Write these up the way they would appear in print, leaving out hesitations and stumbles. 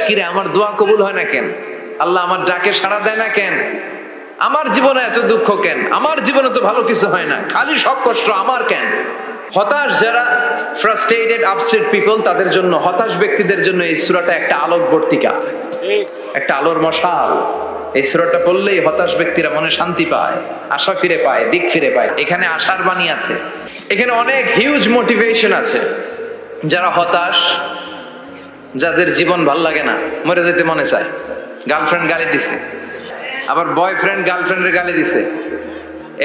কিরে আমার দোয়া কবুল হয় না কেন, আল্লাহ আমার ডাকে সাড়া দেয় না কেন, আমার জীবনে এত দুঃখ কেন, আমার জীবনে তো ভালো কিছু হয় না, খালি সব কষ্ট আমার কেন। হতাশ যারা, ফ্রাস্ট্রেটেড আপসেট পিপল, তাদের জন্য, হতাশ ব্যক্তিদের জন্য এই সূরাটা একটা আলোকবর্তিকা, একটা আলোর মশাল। এই সূরাটা পড়লেই হতাশ ব্যক্তিরা মনে শান্তি পায়, আশা ফিরে পায়, দিক ফিরে পায়। এখানে আশার বাণী আছে, এখানে অনেক হিউজ মোটিভেশন আছে। যারা হতাশ, যাদের জীবন ভাল লাগে না, মরে যেতে মনে চায়, গার্লফ্রেন্ড গালি দিছে, আবার বয়ফ্রেন্ড গার্লফ্রেন্ডের গালি দিছে,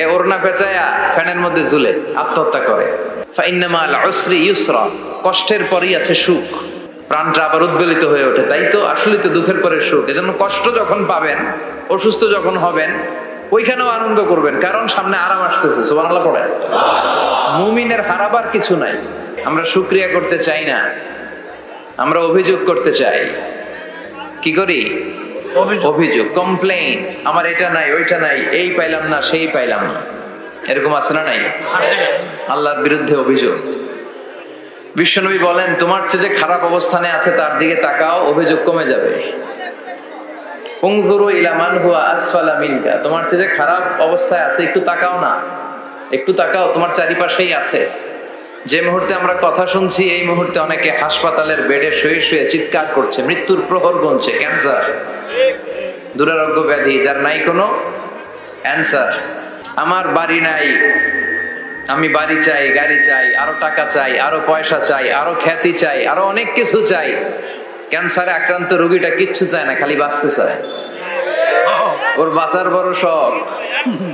এ ওড়না পেঁচায়া ফ্যানের মধ্যে ঝুলে আত্মহত্যা করে। ফাইন্না মাল উসরি ইউসরা, কষ্টের পরেই আছে সুখ। প্রাণটা আবার উদ্বেলিত হয়ে ওঠে, তাই তো আসলে তো দুঃখের পরে সুখ। এজন্য কষ্ট যখন পাবেন, অসুস্থ যখন হবেন, ওইখানেও আনন্দ করবেন, কারণ সামনে আরাম আসতেছে। সুবহানাল্লাহ পড়ে। মুমিনের হারাবার কিছু নাই। আমরা শুকরিয়া করতে চাই না, আমরা অভিযোগ করতে চাই। কি করি? অভিযোগ, কমপ্লেইন, আমার এটা নাই, ওইটা নাই, এই পাইলাম না, সেই পাইলাম না, এরকম আছে না নাই? আল্লাহর বিরুদ্ধে অভিযোগ। বিশ্বনবী বলেন, তোমার চেয়ে যে খারাপ অবস্থানে আছে তার দিকে তাকাও, অভিযোগ কমে যাবে। উনজুরু ইলা মান হুয়া আসফালা মিনকা, তোমার চেয়ে যে খারাপ অবস্থায় আছে একটু তাকাও না, একটু তাকাও, তোমার চারিপাশেই আছে। যে মুহূর্তে আমরা কথা শুনছি, এই মুহূর্তে অনেকে হাসপাতালের বেডে শুয়ে শুয়ে চিৎকার করছে, মৃত্যুর প্রহর গুনছে। ক্যান্সার, দুরারোগ্য ব্যাধি, যার নাই কোনো অ্যান্সার। আমার বাড়ি নাই, আমি বাড়ি চাই, গাড়ি চাই, আরো টাকা চাই, আরো পয়সা চাই, আরো খ্যাতি চাই, আরো অনেক কিছু চাই। ক্যান্সারে আক্রান্ত রোগীটা কিচ্ছু চায় না, খালি বাঁচতে চায়। ওর বাঁচার বড় শখ,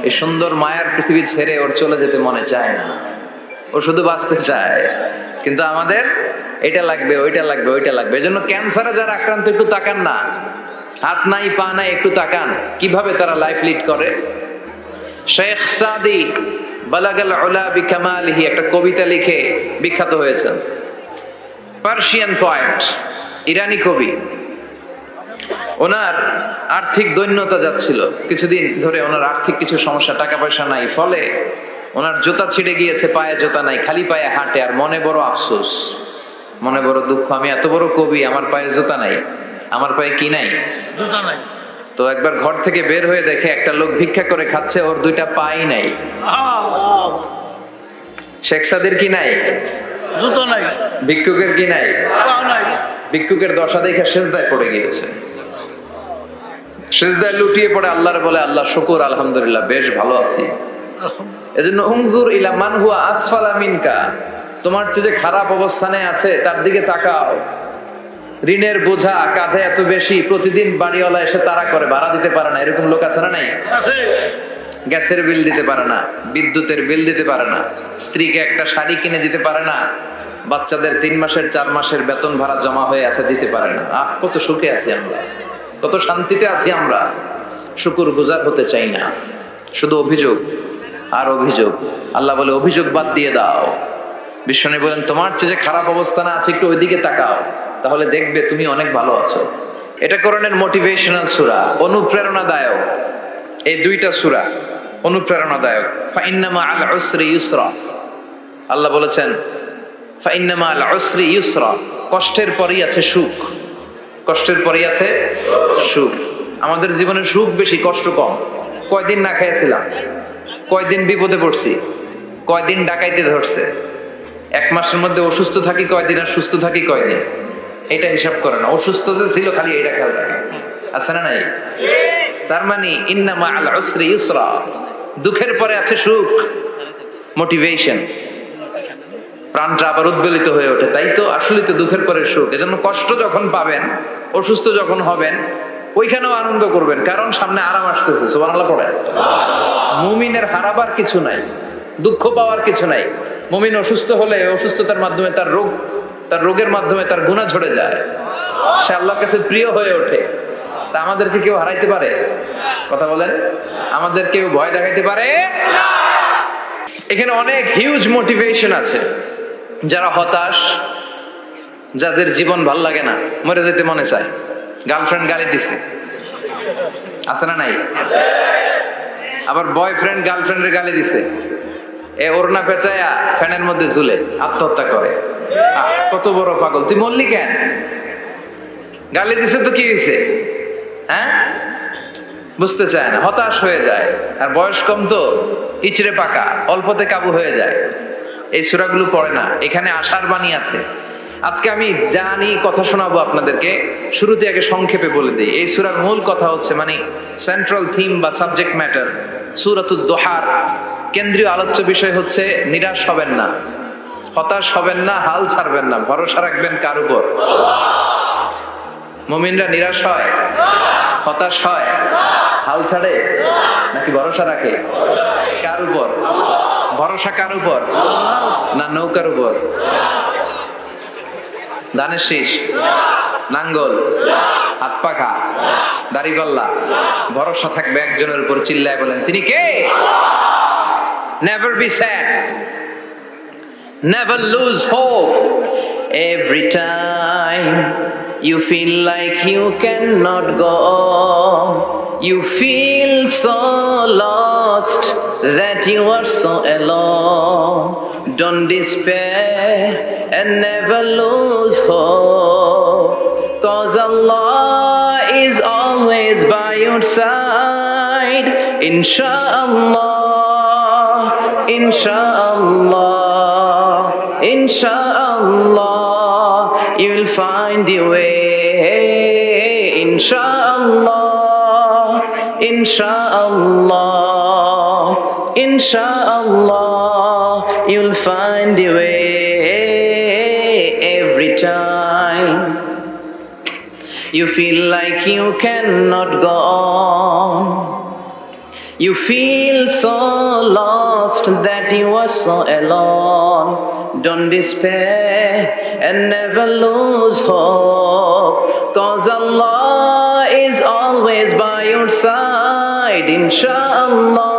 এই সুন্দর মায়ার পৃথিবী ছেড়ে ওর চলে যেতে মনে চায় না, ও শুধু বাঁচতে চায়। কিন্তু আমাদের এটা লাগবে, ওইটা লাগবে, ওইটা লাগবে। এজন্য ক্যান্সারে যারা আক্রান্ত, একটু তাকান না, হাত নাই পা নাই, একটু তাকান কিভাবে তারা লাইফ লিড করে। শেখ সাদি বালাগাল উলা বিকামালিহি একটা কবিতা লিখে বিখ্যাত হয়েছেন। পার্সিয়ান পয়েট, ইরানি কবি। ওনার আর্থিক দৈন্যতা যাচ্ছিল, কিছুদিন ধরে ওনার আর্থিক কিছু সমস্যা, টাকা পয়সা নাই, ফলে ওনার জুতা ছিঁড়ে গিয়েছে, পায়ে জুতা নাই, খালি পায়ে হাঁটে, আর মনে বড় আফসোস, মনে বড় দুঃখ, আমি এত বড় কবি, আমার পায়ে জুতা নাই, আমার পায়ে কি নাই? জুতা নাই। তো একবার ঘর থেকে বের হয়ে দেখে একটা লোক ভিক্ষা করে খাচ্ছে, ওর দুইটা পাই নাই। শেখ সাদির কি নাই? জুতা নাই। ভিক্ষুকের কি নাই? পা নাই। ভিক্ষুকের দশা দেখে সেজদায় পড়ে গিয়েছে, সেজদায় লুটিয়ে পড়ে আল্লাহর বলে, আল্লাহ শুকর, আলহামদুলিল্লাহ, বেশ ভালো আছি। এজন্য উনজুর ইলা মান হুয়া আসফালা মিনকা, তোমার চেয়ে যে খারাপ অবস্থানে আছে তার দিকে তাকাও। ঋণের বোঝা কাঁধে এত বেশি, প্রতিদিন বাড়িওয়ালা এসে তাড়া করে, ভাড়া দিতে পারে না, এরকম লোক আছে না নাই? গ্যাসের বিল দিতে পারে না, বিদ্যুতের বিল দিতে পারে না, স্ত্রীকে একটা শাড়ি কিনে দিতে পারে না, বাচ্চাদের 3 মাসের 4 মাসের বেতন ভাড়া জমা হয়ে আছে, দিতে পারে না। কত সুখে আছি আমরা, কত শান্তিতে আছি আমরা, শুকুর গুজার হতে চাই না, শুধু অভিযোগ আর অভিযোগ। আল্লাহ বলে, অভিযোগ বাদ দিয়ে দাও। বিশ্বনবী বলেন, তোমার চেয়ে যে খারাপ অবস্থানে আছে একটু ওইদিকে তাকাও, তাহলে দেখবে তুমি অনেক ভালো আছো। এটা কোরআনের মোটিভেশনাল সূরা, অনুপ্রেরণাদায়ক। এই দুইটা সূরা অনুপ্রেরণাদায়ক। ফাইন্না মাআল উসরি ইউসরা, আল্লাহ বলেছেন ফাইন্না মাআল উসরি ইউসরা, কষ্টের পরেই আছে সুখ, কষ্টের পরেই আছে সুখ। আমাদের জীবনে সুখ বেশি, কষ্ট কম। কয়দিন না খেয়েছিলাম, কয়দিন বিপদে পড়ছি, কয়দিন ডাকাইতে ধরছে, 1 মাসের মধ্যে অসুস্থ থাকি কয়দিন, আর সুস্থ থাকি কয়দিন, এটা হিসাব করে না। অসুস্থ যে ছিল খালি এটা খেয়াল রাখে, আছে না নাই? তার মানে ইন্না মাআল উসরি ইউসরা, দুঃখের পরে আছে সুখ, মোটিভেশন। প্রাণটা আবার উদ্বেলিত হয়ে ওঠে, তাই তো আসলে তো দুঃখের পরে সুখ। এজন্য কষ্ট যখন পাবেন, অসুস্থ যখন হবেন, ওইখানেও আনন্দ করবেন, কারণ সামনে আরাম আসতেছে। সুবহানাল্লাহ পড়ে। মুমিনের হারাবার কিছু নাই, দুঃখ পাওয়ার কিছু নাই। মুমিন অসুস্থ হলে অসুস্থতার মাধ্যমে তার রোগের মাধ্যমে তার গুনাহ ঝরে যায়, সে আল্লাহর কাছে প্রিয় হয়ে ওঠে। তা আমাদেরকে কেউ হারাইতে পারে? কথা বলেন, আমাদের কেউ ভয় দেখাইতে পারে? এখানে অনেক হিউজ মোটিভেশন আছে। যারা হতাশ, যাদের জীবন ভাল লাগে না, মরে যেতে মনে চায়, গার্লফ্রেন্ড গালি দিছে, আছে না নাই? আবার বয়ফ্রেন্ড গার্লফ্রেন্ডের গালি দিছে, এ ওড়না পেঁচায়া ফ্যানের মধ্যে ঝুলে আত্মহত্যা করে। কত বড় পাগল, তুই মরলি কেন? গালি দিছে তো কি হয়েছে? হ্যাঁ, বুঝতে চায় না, হতাশ হয়ে যায়। আর বয়স কম তো, ইচড়ে পাকা, অল্পতে কাবু হয়ে যায়। এই সূরাগুলো পড়ে না। এখানে আশার বাণী আছে। আজকে আমি জানি কথা শোনাবো আপনাদেরকে, শুরুতে আগে সংক্ষেপে বলে দিই। এই সূরার মূল কথা হচ্ছে, মানে সেন্ট্রাল থিম বা সাবজেক্ট ম্যাটার, সূরাতুদ দোহার কেন্দ্রীয় আলোচ্য বিষয় হচ্ছে নিরাশ হবেন না, হতাশ হবেন না, হাল ছাড়বেন না, ভরসা রাখবেন কার উপর? মুমিনরা নিরাশ হয়, হতাশ হয়, হাল ছাড়ে নাকি ভরসা রাখে? কার উপর ভরসা? কার উপর? না নৌকার উপর, ধানের শীষ, নাঙ্গল, হাত পাখা, দাড়িপাল্লা? ভরসা থাকবে একজনের উপর। চিল্লায় বলেন, তিনি কে? Never be sad, never lose hope. Every time you feel like you cannot go on, you feel so lost that you are so alone. Don't despair and never lose hope, 'cause Allah is always by your side. Inshallah, inshallah, inshallah, you'll find your way. Inshallah, inshallah, inshallah, you'll find your way. Every time you feel like you cannot go on, you feel so lost that you are so alone. Don't despair and never lose hope, 'cause Allah is always by your side. Inshallah,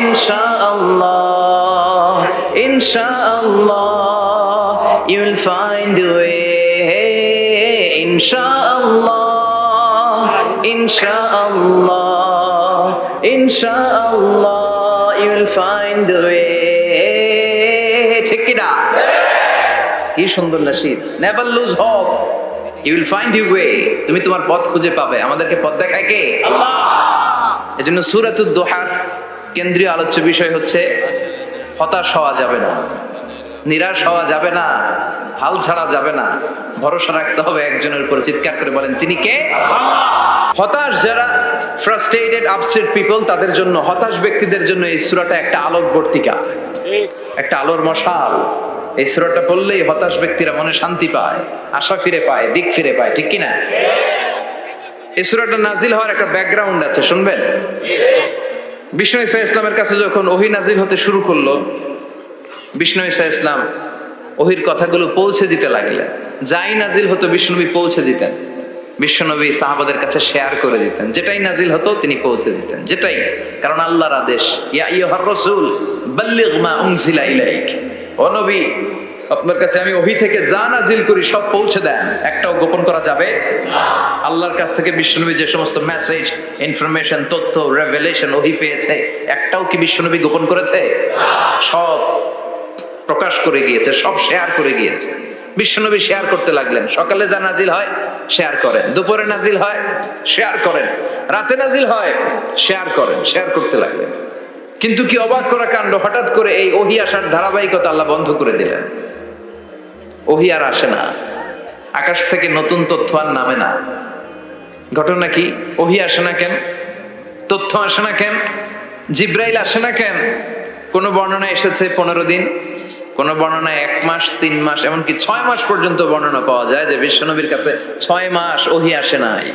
inshallah, inshallah, you'll find a way. Inshallah, inshallah, inshallah, you'll find a way. ঠিক কি না? কি সুন্দর nasheed. Never lose hope, you will find your way. তুমি তোমার পথ খুঁজে পাবে। আমাদেরকে পথ দেখায় কে? আল্লাহ। এজন্য সূরাতুদ দোহার কেন্দ্রীয় আলোচ্য বিষয় হচ্ছে হতাশ হওয়া যাবে না, নিরাশ হওয়া যাবে না, হাল ছাড়া যাবে না, ভরসা রাখতে হবে একজনের উপর। চিৎকার করে বলেন, তিনি কে? হতাশ যারা, ফ্রাস্ট্রেটেড, আপসেট পিপল, তাদের জন্য, হতাশ ব্যক্তিদের জন্য এই সূরাটা একটা আলোকবর্তিকা, একটা আলোর মশাল। এই সূরাটা পড়লেই হতাশ ব্যক্তিরা মনে শান্তি পায়, আশা ফিরে পায়, দিক ফিরে পায়। ঠিক কিনা? এই সূরাটা নাজিল হওয়ার একটা ব্যাকগ্রাউন্ড আছে, শুনবেন? বিষ্ণু ঈসা ইসলামের কাছে যখন ওহী নাজিল হতে শুরু করলো, বিষ্ণু ঈসা ইসলাম ওহীর কথাগুলো পৌঁছে দিতে লাগলেন। যাই নাজিল হতো বিষ্ণুনবী পৌঁছে দিতেন। বিশ্বনবী সাহাবাদের কাছে শেয়ার করে দিতেন, যেটাই নাজিল হতো তিনি পৌঁছে দিতেন, যেটাই। কারণ আল্লাহর আদেশ, ইয়া আইয়ুহার রাসূল বাল্লিগ মা উনজিলা ইলাইক, ও নবী আপনার কাছে আমি ওহী থেকে যা নাজিল করি সব পৌঁছে দেন, একটাও গোপন করা যাবে না। আল্লাহর কাছ থেকে বিশ্বনবী যে সমস্ত মেসেজ, ইনফরমেশন, তথ্য, রেভেলেশন ওহী পেয়েছে, একটাও কি বিশ্বনবী গোপন করেছে? সব প্রকাশ করে গিয়েছে, সব শেয়ার করে গিয়েছে। বিশ্বনবী শেয়ার করতে লাগলেন। সকালে যা নাজিল হয় শেয়ার করেন, দুপুরে নাজিল হয় শেয়ার করেন, রাতে নাজিল হয় শেয়ার করেন, শেয়ার করতে লাগলেন। কিন্তু কি অবাক করা কাণ্ড, হঠাৎ করে এই ওহী আসার ধারাবাহিকতা আল্লাহ বন্ধ করে দিলেন। ওহী আর আসে না, আকাশ থেকে নতুন তথ্য আর নামে না। ঘটনা কি? ওহী আসে না কেন? তথ্য আসে না কেন? জিব্রাইল আসে না কেন? কোন বর্ণনা এসেছে 15 দিন, কোন বর্ণনায় 1 মাস, 3 মাস, এমনকি 6 মাস পর্যন্ত বর্ণনা পাওয়া যায় যে বিশ্বনবীর কাছে 6 মাস ওহী আসে নাই।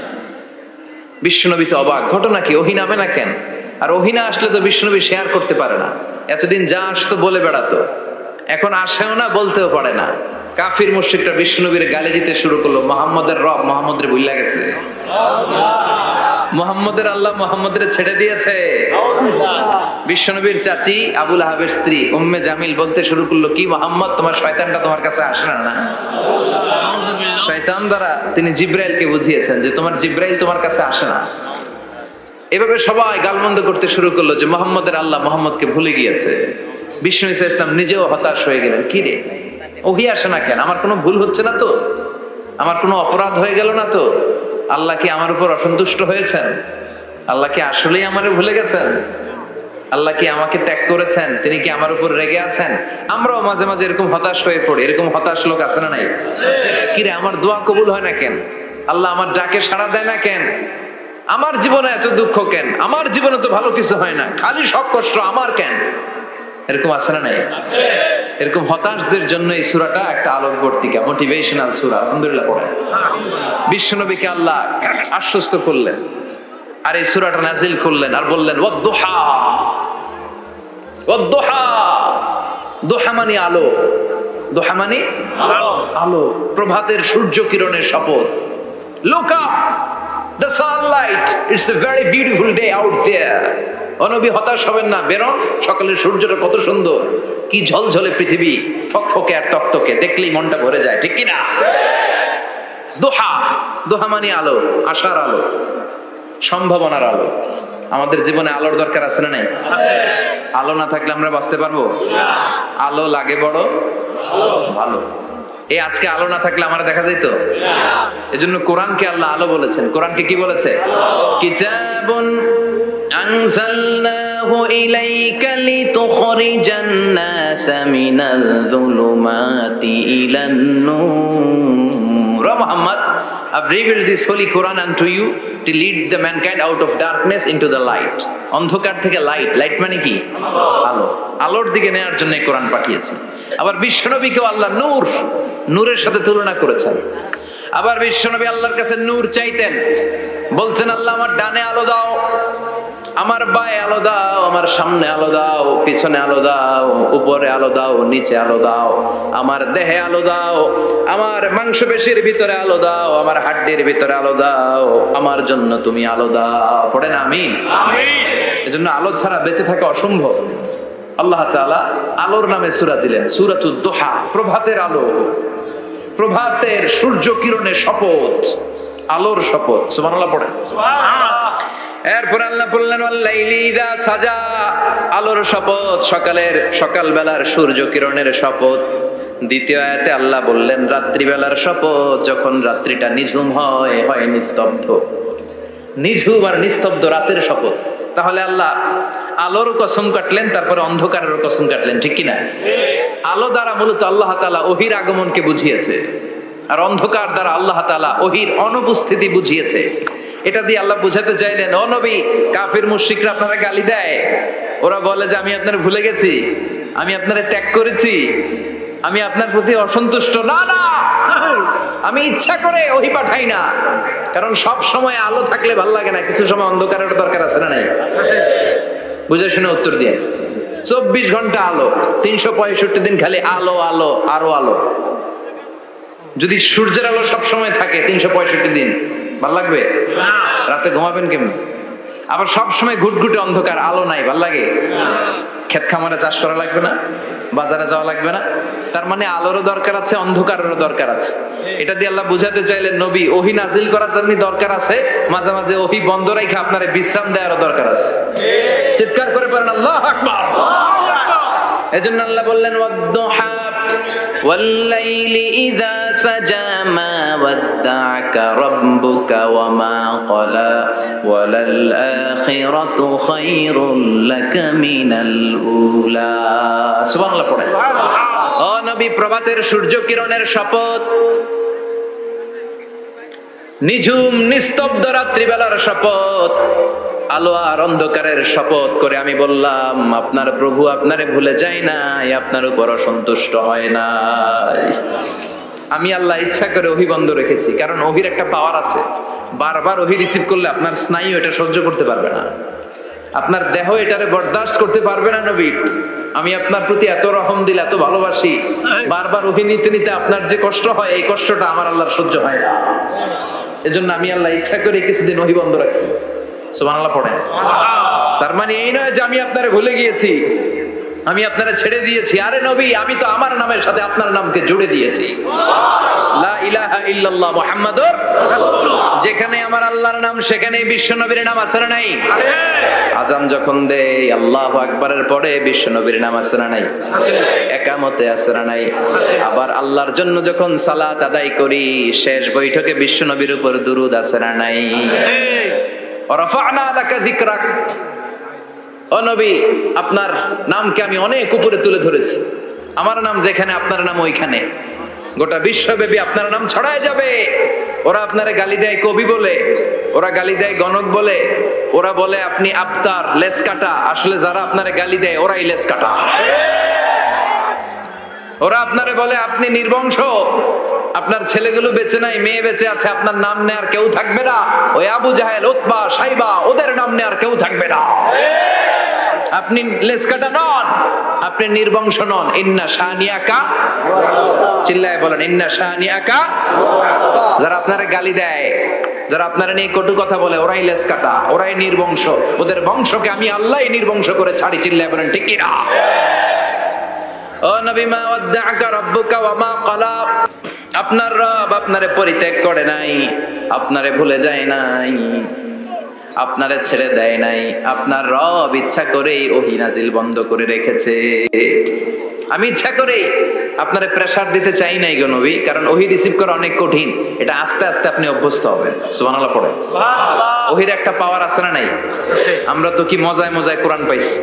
বিশ্বনবী তো অবাক, ঘটনা কি? ওহী নামে না কেন? আর ওহী না আসলে তো বিশ্বনবী শেয়ার করতে পারে না। এতদিন যা আসতো বলে বেড়াতো, এখন আসেও না, বলতেও পারে না। কাফির মুশরিকরা বিশ্বনবীর গালি দিতে শুরু করলো, মুহাম্মদের রব মুহাম্মদরে ভুইলা গেছে, মুহাম্মদের আল্লাহ মুহাম্মদরে ছেড়ে দিয়েছে। বিশ্বনবীর চাচি আবু লাহাবের স্ত্রী উম্মে জামিল বলতে শুরু করলো, কি মুহাম্মদ, তোমার শয়তানটা তোমার কাছে আসে না? শয়তান দ্বারা তিনি জিব্রাইলকে বুঝিয়েছেন যে তোমার জিব্রাইল তোমার কাছে আসে না। এভাবে সবাই গালমন্দ করতে শুরু করলো যে মুহাম্মদের আল্লাহ মুহাম্মদকে ভুলে গিয়েছে। বিষ্ণু ঈসা ইসলাম নিজেও হতাশ হয়ে গেলেন, কি রে ওহী আসে না কেন? আমার কোনো ভুল হচ্ছে না তো? আমার কোনো অপরাধ হয়ে গেল না তো? আল্লাহ কি আমার উপর অসন্তুষ্ট হয়েছেন? আল্লাহ কি আসলেই আমারে ভুলে গেছেন? আল্লাহ কি আমাকে ত্যাগ করেছেন? তিনি কি আমার উপর রেগে আছেন? আমরাও মাঝে মাঝে এরকম হতাশ হয়ে পড়ি। এরকম হতাশ লোক আছে না নাই? কিরে আমার দোয়া কবুল হয় না কেন? আল্লাহ আমার ডাকে সাড়া দেয় না কেন? আমার জীবনে এত দুঃখ কেন? আমার জীবনে তো ভালো কিছু হয় না, খালি সব কষ্ট আমার কেন? এরকম আছে না নাই? এরকম হতাশদের জন্য এই সূরাটা একটা আলোকবর্তিকা, মোটিভেশনাল সূরা। আলহামদুলিল্লাহ পড়ে বিশ্বনবীকে আল্লাহ আশ্বস্ত করলেন, আর এই সূরাটা নাজিল করলেন, আর বললেন ওয়াদ-দুহা। ওয়াদ-দুহা, দুহা মানে আলো। দুহা মানে আলো, প্রভাতের সূর্য কিরণের শপথ। Look up, the sunlight, it's a very beautiful day out there. ও নবী হতাশ হবেন না, বেরোন, সকালের সূর্যটা কত সুন্দর, কি ঝলঝলে পৃথিবী, ফকফকে আর তকতকে, দেখলেই মনটা ভরে যায়, ঠিক কি না? দুহা, দুহা মানে আলো, আশার আলো, সম্ভাবনার আলো। আমাদের জীবনে আলোর দরকার আছে না নাই? আলো না থাকলে আমরা বাঁচতে পারবো? আলো লাগে বড় ভালো। এই আজকে আলো না থাকলে আমার দেখা যাইতো? এজন্য কোরআনকে আল্লাহ আলো বলেছেন। কোরআনকে কি বলেছে? কিতাবুন আনজালনাহু ইলাইকা লিতুখরিজান নাসা মিনাল যুলুমাতি ইলান নূর। Muhammad, I've revealed this holy Quran unto you to lead the mankind out of darkness into the light. অন্ধকার থেকে লাইট, লাইট মানে কি? আলো, আলোর দিকে নেওয়ার জন্য এই কোরআন পাঠিয়েছে। আবার বিশ্বনবীকেও আল্লাহ নূর, নূরের সাথে তুলনা করেছেন। আবার বিশ্বনবী আল্লাহর কাছে নূর চাইতেন, বলতেন আল্লাহ আমার ডানে আলো দাও, আমার বায়ে আলো দাও, আমার সামনে আলো দাও, পিছনে আলো দাও, উপরে আলো দাও, নিচে আলো দাও, আমার দেহে আলো দাও, আমার মাংসপেশির ভিতরে আলো দাও, আমার হাড্ডির ভিতরে আলো দাও, আমার জন্য তুমি আলো দাও। পড়েন আমিন। এজন্য আলো ছাড়া বেঁচে থাকা অসম্ভব। আল্লাহ তাআলা আলোর নামে সূরা দিলেন, সূরাতুদ দুহা, প্রভাতের আলো, প্রভাতের সূর্য কিরণের শপথ, আলোর শপথ। সুবহানাল্লাহ পড়েন। এরপর আল্লাহ বললেন ওয়াল্লাইলি ইযা সাজা, আলোর শপথ, সকালের, সকালবেলার সূর্য কিরণের শপথ। দ্বিতীয় আয়াতে আল্লাহ বললেন রাত্রিবেলার শপথ, যখন রাত্রিটা নিঝুম হয়, হয় নিস্তব্ধ, নিঝুম আর নিস্তব্ধ রাতের শপথ। তাহলে আল্লাহ আলোর কসম কাটলেন, তারপরে অন্ধকারের কসম কাটলেন, ঠিক কিনা? আলো দ্বারা মূলত আল্লাহ তাআলা ওহীর আগমনকে বুঝিয়েছে, আর অন্ধকার দ্বারা আল্লাহ তাআলা ওহীর অনুপস্থিতি বুঝিয়েছে। এটা দিয়ে আল্লাহ বুঝাতে চাইলেন, ও নবী, কাফির মুশরিকরা আপনারা গালি দেয়, ওরা বলে যে আমি আপনার ভুলে গেছি, আমি আপনারে ত্যাগ করেছি, আমি আপনার প্রতি অসন্তুষ্ট। না না, আমি ইচ্ছা করে ওহী পাঠাই না, কারণ সব সময় আলো থাকলে ভালো লাগে না, কিছু সময় অন্ধকারের দরকার আছে না নাই? বুঝে শুনে উত্তর দিয়ে। 24 ঘন্টা আলো, 365 দিন খালি আলো আলো আরো আলো। যদি সূর্যের আলো সব সময় থাকে 365 দিন, ভাল লাগবে? রাতে ঘুমাবেন কেমন? আবার সব সময় ঘুটঘুটে অন্ধকার, আলো নাই, ভাল লাগে? ক্ষেত খামারে চাষ করা লাগবে না, বাজারে যাওয়া লাগবে না। তার মানে আলোরও দরকার আছে, অন্ধকারেরও দরকার আছে। এটা দিয়ে আল্লাহ বুঝাতে চাইলেন নবী ওহী নাজিল করার জন্য দরকার আছে, মাঝে মাঝে ওহী বন্ধ রাখা আপনার বিশ্রাম দেওয়ারও দরকার আছে। চিৎকার করে বলেন আল্লাহু আকবার। এজন্য আল্লাহ বললেন ওয়াদ-দুহা ওয়াল-লাইলি ইযা সাজা মা ওয়াদ্দা'আকা রাব্বুকা ওয়া মা ক্বালা ওয়ালাল আখিরাতু খায়রুল লাকা মিনাল উলা। সুবহানাল্লাহ পড়েন। ও নবী, প্রভাতের সূর্য কিরণের শপথ, নিঝুম নিস্তব্ধ রাত্রিবেলার শপথ, আলো আর অন্ধকারের শপথ করে আমি বললাম আপনার প্রভু আপনারে ভুলে যায় নাই, আপনার উপর অসন্তুষ্ট হয় নাই। আমি আল্লাহ ইচ্ছা করে ওহী বন্ধ রেখেছি, কারণ ওহীর একটা পাওয়ার আছে, বারবার ওহী রিসিভ করলে আপনার স্নায়ু এটা সহ্য করতে পারবে না, আপনার দেহ এটারে বরদাস্ত করতে পারবে না। নবী, আমি আপনার প্রতি এত রহম দিল, এত ভালোবাসি, বারবার ওহী নিতে নিতে আপনার যে কষ্ট হয়, এই কষ্টটা আমার আল্লাহর সহ্য হয় না। এজন্য আমি আল্লাহ ইচ্ছা করে কিছুদিন ওহী বন্ধ রাখছি। সুবহানাল্লাহ পড়েন। তার মানে এই নয় যে আমি আপনারে ভুলে গিয়েছি, আমি আপনারা ছেড়ে দিয়েছি। আরে নবী, আমি তো আমার নামের সাথে আপনার নামকে জুড়ে দিয়েছি। লা ইলাহা ইল্লাল্লাহ মুহাম্মাদুর রাসূলুল্লাহ। যেখানে আমার আল্লাহর নাম সেখানেই বিশ্ব নবীর নাম আছে না নাই? আজান যখন দেই আল্লাহু আকবারের পরে বিশ্ব নবীর নাম আছে না নাই? একামতে আছে না নাই? আবার আল্লাহর জন্য যখন সালাত আদায় করি শেষ বৈঠকে বিশ্ব নবীর উপর দুরূদ আছে না নাই? রাফা'না লাকা যিকরাক। ও নবী, আপনার নামকে আমি অনেক উপরে তুলে ধরেছি। আমার নাম যেখানে আপনার নাম ওইখানে। গোটা বিশ্বব্যাপী আপনার নাম ছড়ায় যাবে। ওরা আপনারে গালি দেয় কবি বলে, ওরা গালি দেয় গণক বলে, ওরা বলে আপনি আফতার, লেস কাটা। আসলে যারা আপনারে গালি দেয় ওরাই লেস কাটা। ওরা আপনারে বলে আপনি নির্বংশ, আপনার ছেলেগুলো বেঁচে নাই, মেয়ে বেঁচে আছে, আপনার নাম নেয়ার কেউ থাকবে না। ওই আবু জাহেল, উতবা, সাইবা, ওদের নাম নেয়ার কেউ থাকবে না। আপনি লেসকাটা নন, আপনি নির্বংশ নন। ইন্না শানিয়াকা, চিল্লায় বলেন ইন্না শানিয়াকা। যারা আপনারা গালি দেয়, যারা আপনারা নিয়ে কটু কথা বলে, ওরাই লেসকাটা, ওরাই নির্বংশ। ওদের বংশকে আমি আল্লাহই নির্বংশ করে ছাড়ি। চিল্লায় বলেন ঠিক কি না? ও নবী, মা ওয়াদ্দাআকা রাব্বুকা ওয়া মা ক্বালা। আপনার রব আপনারে পরিত্যাগ করে নাই, আপনারে ভুলে যায় নাই, আপনারে ছেড়ে দেয় নাই। আপনার রব ইচ্ছা করেই ওহী নাজিল বন্ধ করে রেখেছে। আমি ইচ্ছা করেই আপনারে প্রেসার দিতে চাই নাই গো নবী, কারণ ওহী রিসিভ করা অনেক কঠিন। এটা আস্তে আস্তে আপনি অভ্যস্ত হবেন। সুবহানাল্লাহ পড়ে। ওহীর একটা পাওয়ার আছে না নাই? আমরা তো কি মজায় মজায় কোরআন পাইছি।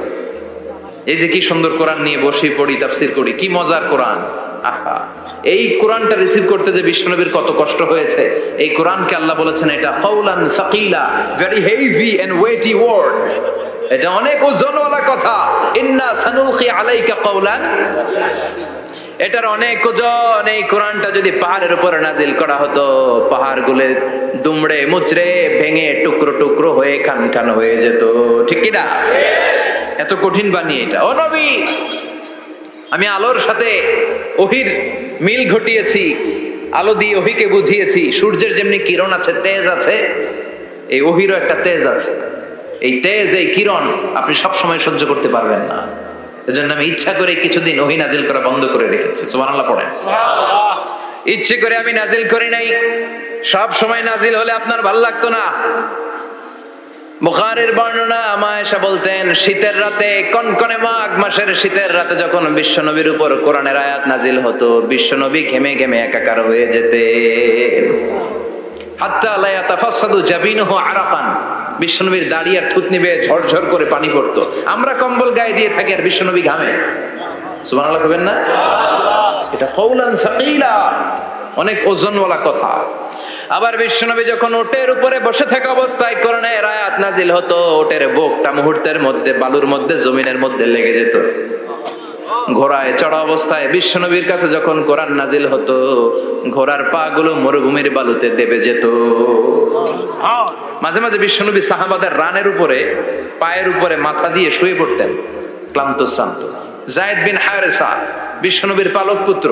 এই যে কি সুন্দর কোরআন নিয়ে বসি, পড়ি, তাফসীর করি, কি মজার কোরআন। আহা, এই কোরআনটা রিসিভ করতে যে বিশ্বনবীর কত কষ্ট হয়েছে। এই কোরআনকে আল্লাহ বলেছেন এটা কাউলান সাকিলা, very heavy and weighty word. এটা অনেক ওজনওয়ালা কথা। ইন্না সানুলকি আলাইকা কাউলান, এটার অনেক ওজন। এই কোরআনটা যদি পাহাড়ের উপর নাজিল করা হতো, পাহাড় গুলো দুমড়ে মুচড়ে ভেঙে টুকরো টুকরো হয়ে খান খান হয়ে যেত। ঠিক কি না? এত কঠিন বানিয়ে এটা। ও নবী, আমি আলোর সাথে ওহীর মিল ঘটিয়েছি, আলো দিয়ে ওহীকে বুঝিয়েছি। সূর্যের যেমনি কিরণ আছে, তেজ আছে, এই ওহীরও একটা তেজ আছে। এই তেজ, এই কিরণ আপনি সব সময় সহ্য করতে পারবেন না। এজন্য আমি ইচ্ছা করে কিছুদিন ওহী নাজিল করা বন্ধ করে রেখেছি। সুবহানাল্লাহ পড়েন। ইচ্ছে করে আমি নাজিল করি নাই। সব সময় নাজিল হলে আপনার ভালো লাগতো না। বুখারীর বর্ণনা, মা আয়েশা বলতেন শীতের রাতে, কনকনে মাঘ মাসের শীতের রাতে যখন বিশ্বনবীর উপর কোরআনের আয়াত নাজিল হতো, বিশ্বনবী ঘেমে ঘেমে একাকার হয়ে যেতেন। হাত্তা লা ইয়াতাফাসসাদু জাবিনুহু আরাকান। বিশ্বনবীর দাড়ি আর থুতনি বেয়ে ঝরঝর করে পানি পড়তো। আমরা কম্বল গায়ে দিয়ে থাকি আর বিশ্বনবী ঘামে। সুবহানাল্লাহ কইবেন না? এটা কাউলান সাকিলা, অনেক ওজনওয়ালা কথা। আবার বিশ্বনবী যখন ওটের উপরে বসে থাকা অবস্থায় কোরআনের আয়াত নাজিল হতো, ওটের বুকটা মুহূর্তের মধ্যে বালুর মধ্যে, জমিনের মধ্যে লেগে যেত। ঘোড়ায় চড়া অবস্থায় বিশ্বনবীর কাছে যখন কোরআন নাজিল হতো, ঘোড়ার পা গুলো মরুভূমির বালুতে দেবে যেত। মাঝে মাঝে বিশ্বনবী সাহাবাদের রানের উপরে, পায়ের উপরে মাথা দিয়ে শুয়ে পড়তেন, ক্লান্ত শ্রান্ত। যায়েদ বিন হারেসা, বিশ্বনবীর পালক পুত্র,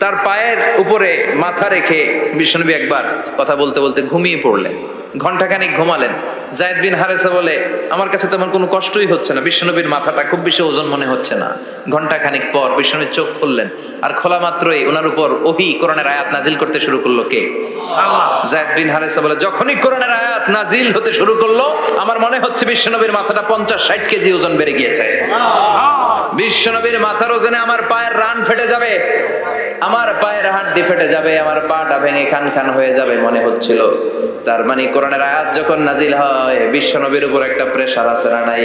তার পায়ের উপরে মাথা রেখে বিশ্বনবী একবার কথা বলতে বলতে ঘুমিয়ে পড়লেন। ঘন্টাখানিক ঘুমালেন। যায়েদ বিন হারেসা বলে, আমার কাছে তেমন কোনো কষ্টই হচ্ছে না, বিশ্বনবীর মাথাটা খুব বেশি ওজন মনে হচ্ছে না। ঘন্টাখানিক পর বিশ্বনবীর চোখ খুললেন, আর খোলা মাত্রই ওনার উপর ওহী কোরআনের আয়াত নাজিল করতে শুরু করলো। কে? আল্লাহ। যায়েদ বিন হারেসা বলে, যখনই কোরআনের আয়াত নাজিল হতে শুরু করলো, আমার মনে হচ্ছে বিশ্বনবীর মাথাটা 50-60 কেজি ওজন বেড়ে গিয়েছে। বিশ্বনবীর মাথার ওজনে আমার পায়ের রান ফেটে যাবে, আমার পায়ের হাড্ডি ফেটে যাবে, আমার পাটা ভেঙে খান খান হয়ে যাবে মনে হচ্ছিল। তার মানে কোরআনের আয়াত যখন নাজিল হয়, বিশ্বনবীর উপর একটা প্রেসার আছে না নাই?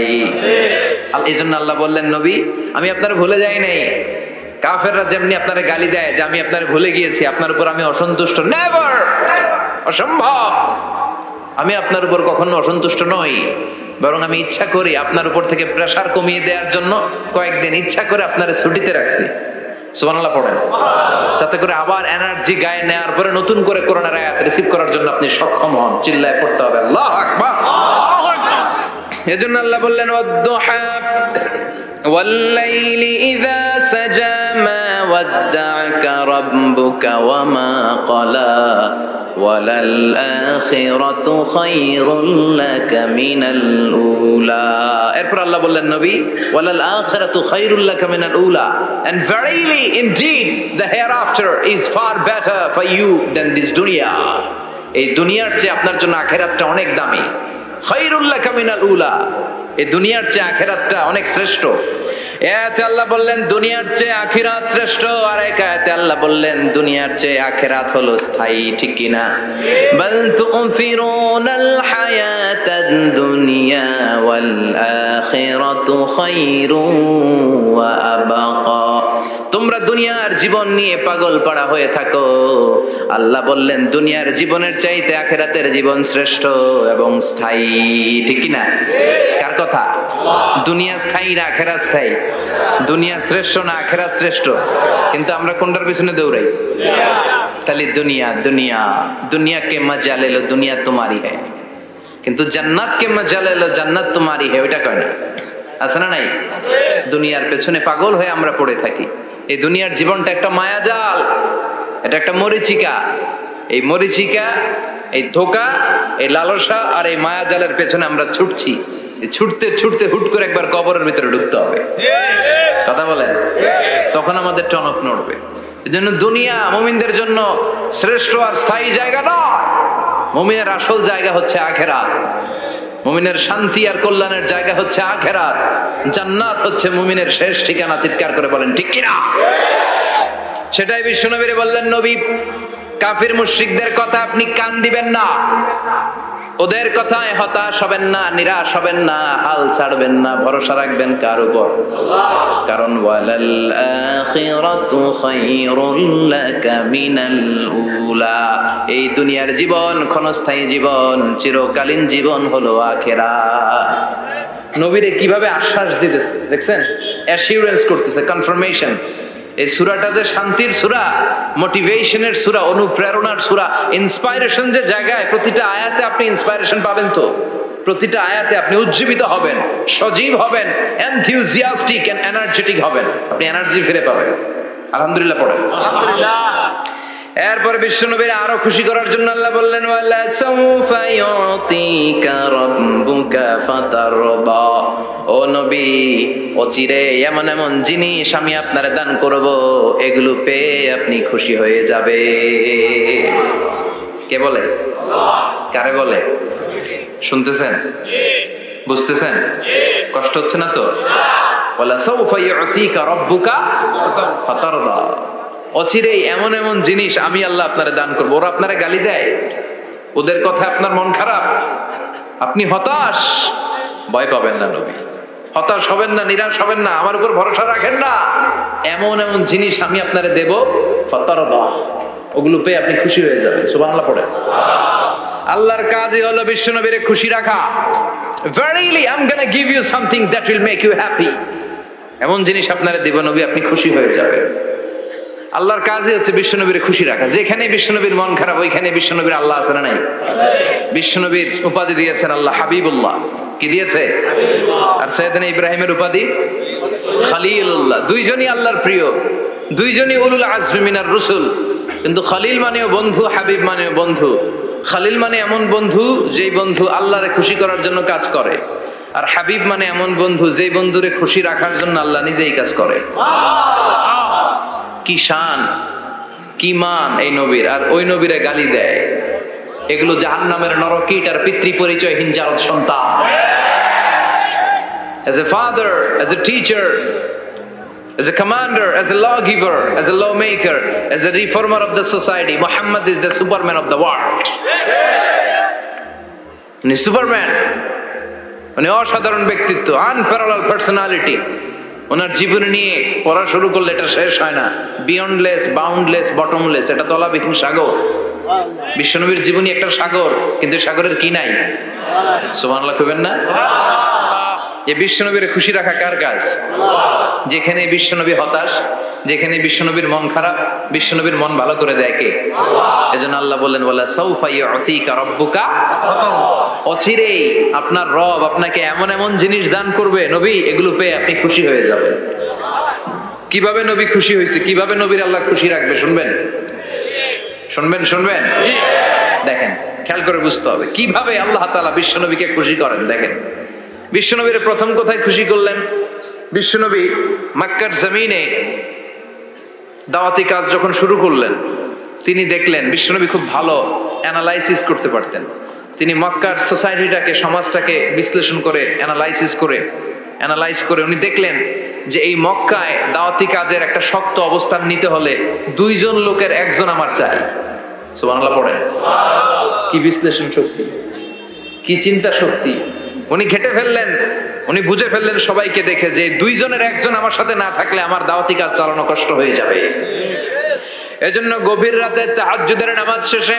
এই জন্য আল্লাহ বললেন, নবী আমি আপনার ভুলে যাই নাই। কাফেররা যেমনি আপনারে গালি দেয় যে আমি আপনার ভুলে গিয়েছি, আপনার উপর আমি অসন্তুষ্ট, নেভার, অসম্ভব। আমি আপনার উপর কখনো অসন্তুষ্ট নই, বরং আমি ইচ্ছা করি আপনার উপর থেকে প্রেসার কমিয়ে দেওয়ার জন্য কয়েকদিন ইচ্ছা করে আপনার ছুটিতে রাখছি। সুবহানাল্লাহ পড়েন, যাতে করে আবার এনার্জি গায়ে নেওয়ার পরে নতুন করে কোরআনের আয়াত রিসিভ করার জন্য আপনি সক্ষম হন। চিল্লায় পড়তে হবে আল্লাহু আকবার। এজন্য আল্লাহ বললেন, ওয়াদ-দুহা ওয়াল-লাইলি ইযা সাজা মা ওয়াদ্দা'আকা রাব্বুকা ওয়া মা ক্বালা ওয়ালাল আখিরাতু খায়রুল লাকা মিনাল উলা। এরপর আল্লাহ বললেন নবী, ওয়ালাল আখিরাতু খায়রুল লাকা মিনাল উলা, and verily indeed the hereafter is far better for you than this dunya. এই দুনিয়ার চেয়ে আপনার জন্য আখিরাতটা অনেক দামি। খায়রুল লাকা মিনাল উলা, এই দুনিয়ার চেয়ে আখিরাতটা অনেক শ্রেষ্ঠ। এতে আল্লাহ বললেন দুনিয়ার চেয়ে আখিরাত শ্রেষ্ঠ, আর এক আয়াতে আল্লাহ বললেন দুনিয়ার চেয়ে আখিরাত হলো স্থায়ী, ঠিক কি না? বাল তুফিরুনাল হায়াতাদ দুনিয়া ওয়াল আখিরাতু খায়রুন ওয়া আবাকা। তোমরা দুনিয়ার জীবন নিয়ে পাগল পাড়া হয়ে থাকো, আল্লাহ বললেন দুনিয়ার জীবনের চাইতে আখিরাতের জীবন শ্রেষ্ঠ এবং স্থায়ী, ঠিক কি না? কার কথা? দুনিয়া স্থায়ী না আখিরাত স্থায়ী? দুনিয়া শ্রেষ্ঠ না আখিরাত শ্রেষ্ঠ? কিন্তু আমরা কোনটার পিছনে দৌড়াই? খালি দুনিয়া দুনিয়া। দুনিয়া কে মজা লে লো, দুনিয়া তোমারি হ্যায়, কিন্তু জান্নাত কে মজা লে লো, জান্নাত তোমারি হ্যায়, ওইটা কয় না? আছে না নাই? দুনিয়ার পেছনে পাগল হয়ে আমরা পড়ে থাকি। এই দুনিয়ার জীবনটা একটা মায়াজাল, এটা একটা মরিচিকা। এই মরিচিকা, এই ধোঁকা, এই লালসা আর এই মায়াজালের পেছনে আমরা ছুটছি। ছুটতে ছুটতে হুট করে একবার কবরের ভিতরে ঢুকতে হবে, কথা বলেন, তখন আমাদের টনক নড়বে। এই জন্য দুনিয়া মুমিনদের জন্য শ্রেষ্ঠ আর স্থায়ী জায়গা নয়। মুমিনের আসল জায়গা হচ্ছে আখিরাত। মুমিনের শান্তি আর কল্যাণের জায়গা হচ্ছে আখিরাত। জান্নাত হচ্ছে মুমিনের শেষ ঠিকানা। চিৎকার করে বলেন ঠিক কিনা? সেটাই বিশ্বনবী বললেন, নবী কাফির মুশরিকদের কথা আপনি কান দিবেন না, ওদের কথায় হতাশ হবেন না, নিরাশ হবেন না, হাল ছাড়বেন না, ভরসা রাখবেন কার উপর? কারণ ওয়ালাল আখিরাতু খায়রুল লাকা মিনাল উলা, এই দুনিয়ার জীবন ক্ষণস্থায়ী জীবন, চিরকালীন জীবন হলো আখিরাত। নবীরে কিভাবে আশ্বাস দিতেছে দেখছেন, অ্যাসিউরেন্স করতেছে, কনফার্মেশন। এই সূরাটা যে শান্তির সূরা, মোটিভেশনের সূরা, অনুপ্রেরণার সূরা, ইন্সপাইরেশন যে জায়গায়, প্রতিটা আয়াতে আপনি ইন্সপাইরেশন পাবেন। তো প্রতিটা আয়াতে আপনি উজ্জীবিত হবেন, সজীব হবেন, এনথিউজিয়াস্টিক এন্ড এনার্জেটিক হবেন, আপনি এনার্জি ফিরে পাবেন। আলহামদুলিল্লাহ পড়েন। আলহামদুলিল্লাহ। এরপর বিশ্বনবীর আরো খুশি করার জন্য আল্লাহ বললেন, ওয়ালা সাউফা ইউতিকা রাব্বুকা ফাতারদা। ও নবী, অচিরে এমন এমন জিনিস আমি আপনারে দান করব, এগুলো পেয়ে আপনি খুশি হয়ে যাবে। কে বলে? কারে বলে? শুনতেছেন? বুঝতেছেন? কষ্ট হচ্ছে না তো? ওয়ালা সাউফা ইউতিকা রাব্বুকা ফাতারদা। অচিরেই এমন এমন জিনিস আমি আল্লাহ আপনারে দান করবো। ওরা আপনারা গালি দেয়, ওদের কথা আপনার মন খারাপ, আপনি হতাশ, ভয় পাবেন না নবী, হতাশ হবেন না, নিরাশ হবেন না, আমার উপর ভরসা রাখেন না। এমন এমন জিনিস আমি আপনারে দেব, ফাতারদা, ওগুলো পেয়ে আপনি খুশি হয়ে যাবেন। সুবহানাল্লাহ পড়েন। আল্লাহর কাজই হলো বিশ্বনবীরে খুশি রাখা। Verily I'm gonna give you something that will make you happy. এমন জিনিস আপনারে দেব নবী, আপনি খুশি হয়ে যাবেন। আল্লাহর কাজই হচ্ছে বিশ্বনবীর খুশি রাখা। যেখানে বিশ্বনবীর মন খারাপ, ওইখানে বিশ্বনবীর আল্লাহ আছে না নাই? বিশ্বনবীর উপাধি দিয়েছেন আল্লাহ হাবিবুল্লাহ। কি দিয়েছে? আর সাইয়েদনা ইব্রাহিমের উপাধি খলিলুল্লাহ। দুইজনই আল্লাহর প্রিয়, দুইজনই উলুল আজমি মিনার রসুল। কিন্তু খলিল মানেও বন্ধু, হাবিব মানেও বন্ধু। খলিল মানে এমন বন্ধু যেই বন্ধু আল্লাহরে খুশি করার জন্য কাজ করে, আর হাবিব মানে এমন বন্ধু যেই বন্ধুরে খুশি রাখার জন্য আল্লাহ নিজেই কাজ করে। কি শান, কি মান এই নবীর, আর ওই নবীরে গালি দেয়। এগুলো জাহান্নামের নরকীট আর পিতৃ পরিচয়হীন জারদ সন্তান। As a father, as a teacher, as a commander, as a lawgiver, as a lawmaker, as a reformer of the society, Muhammad is the Superman of the world. উনি সুপারম্যান, উনি অসাধারণ ব্যক্তিত্ব, আনপ্যারালাল পার্সোনালিটি। ওনার জীবনী নিয়ে পড়া শুরু করলে এটা শেষ হয় না। বিয়ন্ডলেস, বাউন্ডলেস, বটমলেস, এটা তলাবিহীন সাগর। বিশ্বনবীর জীবনী একটা সাগর, কিন্তু সাগরের কি নাই? সুবহানাল্লাহ কইবেন না? এই বিশ্বনবীর খুশি রাখা কার কাজ? যেখানে বিশ্বনবী হতাশ, যেখানে বিশ্বনবীর মন খারাপ, বিশ্বনবীর মন ভালো করে দেয় কে? এজন্য আল্লাহ বললেন, ওয়ালা সাউফা ইউতিকা রাব্বুকা। অচিরেই আপনার রব আপনাকে এমন এমন জিনিস দান করবে নবী, এগুলো পেয়ে আপনি খুশি হয়ে যাবেন। কিভাবে নবী খুশি হয়েছে, কিভাবে নবীর আল্লাহ খুশি রাখবে শুনবেন? শুনবেন? দেখেন, খেয়াল করে বুঝতে হবে কিভাবে আল্লাহ তাআলা বিশ্বনবীকে খুশি করেন। দেখেন, বিশ্বনবীর প্রথম কোথায় খুশি করলেন? বিশ্বনবী মক্কার জমিনে দাওয়াতি কাজ যখন শুরু করলেন, তিনি দেখলেন বিশ্বনবী খুব ভালো অ্যানালাইসিস করতে পারতেন। তিনি মক্কার সোসাইটিটাকে, সমাজটাকে বিশ্লেষণ করে অ্যানালাইজ করে উনি দেখলেন যে এই মক্কায় দাওয়াতি কাজের একটা শক্ত অবস্থান নিতে হলে 2 জন লোকের একজন আমার চাই। সুবহানাল্লাহ পড়েন। কি বিশ্লেষণ শক্তি, কি চিন্তা শক্তি! উনি ঘেটে ফেললেন, উনি বুঝে ফেললেন সবাইকে দেখে যে 2 জনের একজন আমার সাথে না থাকলে আমার দাওয়াতি কাজ চালানো কষ্ট হয়ে যাবে। এজন্য গভীর রাতে তাহাজ্জুদের নামাজ শেষে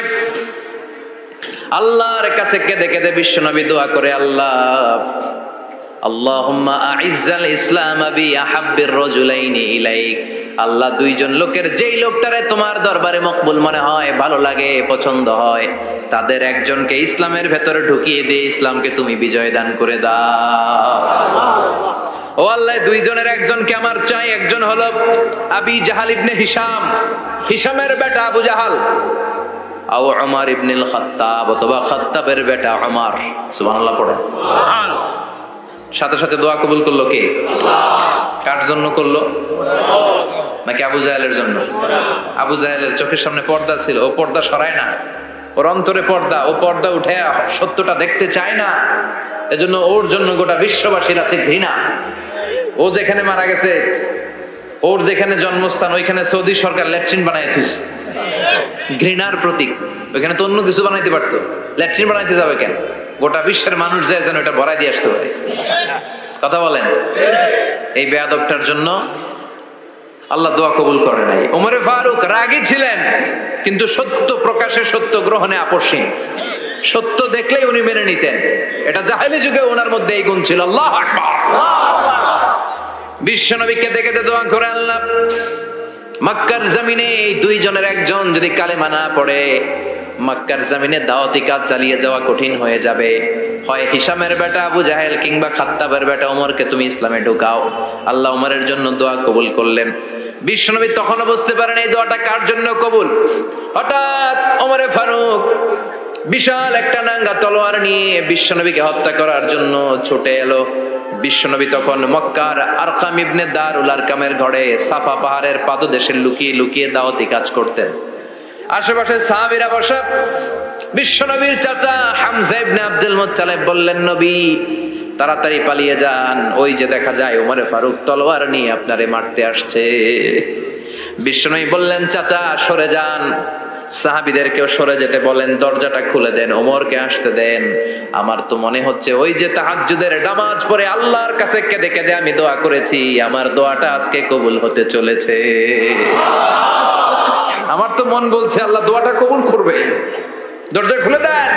আল্লাহর কাছে কেঁদে কেঁদে বিশ্বনবী দোয়া করে, আল্লাহুম্মা আইজ্জাল ইসলাম বি আহাব্বির রাজুলাইনি ইলাইক। আল্লাহ, 2 জন লোকের যেই লোকটারে তোমার দরবারে মকবুল মনে হয়, ভালো লাগে, পছন্দ হয়, তাদের একজনকে ইসলামের ভেতরে ঢুকিয়ে দিয়ে ইসলামকে তুমি বিজয় দান করে দাও। ও আল্লাহ, 2 জনের একজনকে আমার চাই। একজন হলো আবি জাহাল ইবনে হিশাম, হিশামের বেটা আবু জাহাল, আও উমর ইবনুল খাত্তাব, অথবা খাত্তাবের বেটা উমর। সুবহানাল্লাহ পড়েন। সাথে সাথে দোয়া কবুল করলো কে? কার জন্য করলো? নাকি আবু জাহেলের জন্য? আবু জাহেলের চোখের সামনে পর্দা ছিল, ও পর্দা সরায় না। ওর অন্তরে পর্দা, ও পর্দা উঠে সত্যটা দেখতে চায় না। এজন্য ওর জন্য গোটা বিশ্ববাসীর আছে ঘৃণা। ও যেখানে মারা গেছে, ওর যেখানে জন্মস্থান, ওইখানে সৌদি সরকার ল্যাট্রিন বানায় দিচ্ছে। ঘৃণার প্রতীক। ওইখানে তো অন্য কিছু বানাইতে পারতো, ল্যাট্রিন বানাইতে যাবে কেন? গোটা বিশ্বের মানুষ যায় যেন এটা ভরাই দিয়ে আসতে পারে। কথা বলেন। এই বেয়াদবটার জন্য আল্লাহ দোয়া কবুল করে নাই। ওমরে ফারুক রাগী ছিলেন, কিন্তু সত্য প্রকাশে, সত্য গ্রহণে আপসহীন। সত্য দেখলেই উনি মেনে নিতেন। এটা জাহেলি যুগে ওনার মধ্যে এই গুণ ছিল। আল্লাহু আকবার। বিশ্বনবীকে দেখে দোয়া করে, আল্লাহ, মক্কার জমিনে এই 2 জনের একজন যদি কালেমা না পড়ে, মক্কার জমিনে দাওয়াতি কাজ চালিয়ে যাওয়া কঠিন হয়ে যাবে। হয় হিশামের বেটা আবু জাহেল কিংবা খাত্তাবের বেটা ওমরকে তুমি ইসলামে ঢুকাও। আল্লাহ ওমরের জন্য দোয়া কবুল করলেন। বিশ্বনবী তখনও বুঝতে পারেন এই দোয়াটা কার জন্য কবুল। হঠাৎ ওমরে ফারুক বিশাল একটা নাঙ্গা তলোয়ার নিয়ে বিশ্বনবীকে হত্যা করার জন্য ছুটে এলো। বিশ্বনবী তখন মক্কার আরকাম ইবনে দারুল আরকামের ঘরে সাফা পাহাড়ের পাদদেশে লুকিয়ে লুকিয়ে দাওয়াতি কাজ করতেন। আশেপাশে সাহাবীরা বসা। বিশ্বনবীর চাচা হামজা ইবনে আব্দুল মুত্তালিব বললেন, নবী তাড়াতাড়ি পালিয়ে যান, ওই যে দেখা যায় ওমরে ফারুক তলোয়ার নিয়ে আপনারে মারতে আসছে। বিশ্বনবী বললেন, চাচা সরে যান, সাহাবীদেরকেও সরে যেতে বলেন, দরজাটা খুলে দেন, ওমরকে আসতে দেন। আমার তো মনে হচ্ছে ওই যে তাহাজ্জুদের নামাজ পড়ে আল্লাহর কাছে কেঁদে কেঁদে আমি দোয়া করেছি, আমার দোয়াটা আজকে কবুল হতে চলেছে। আমার তো মন বলছে আল্লাহ দোয়াটা কবুল করবে, দরজা খুলে দেন।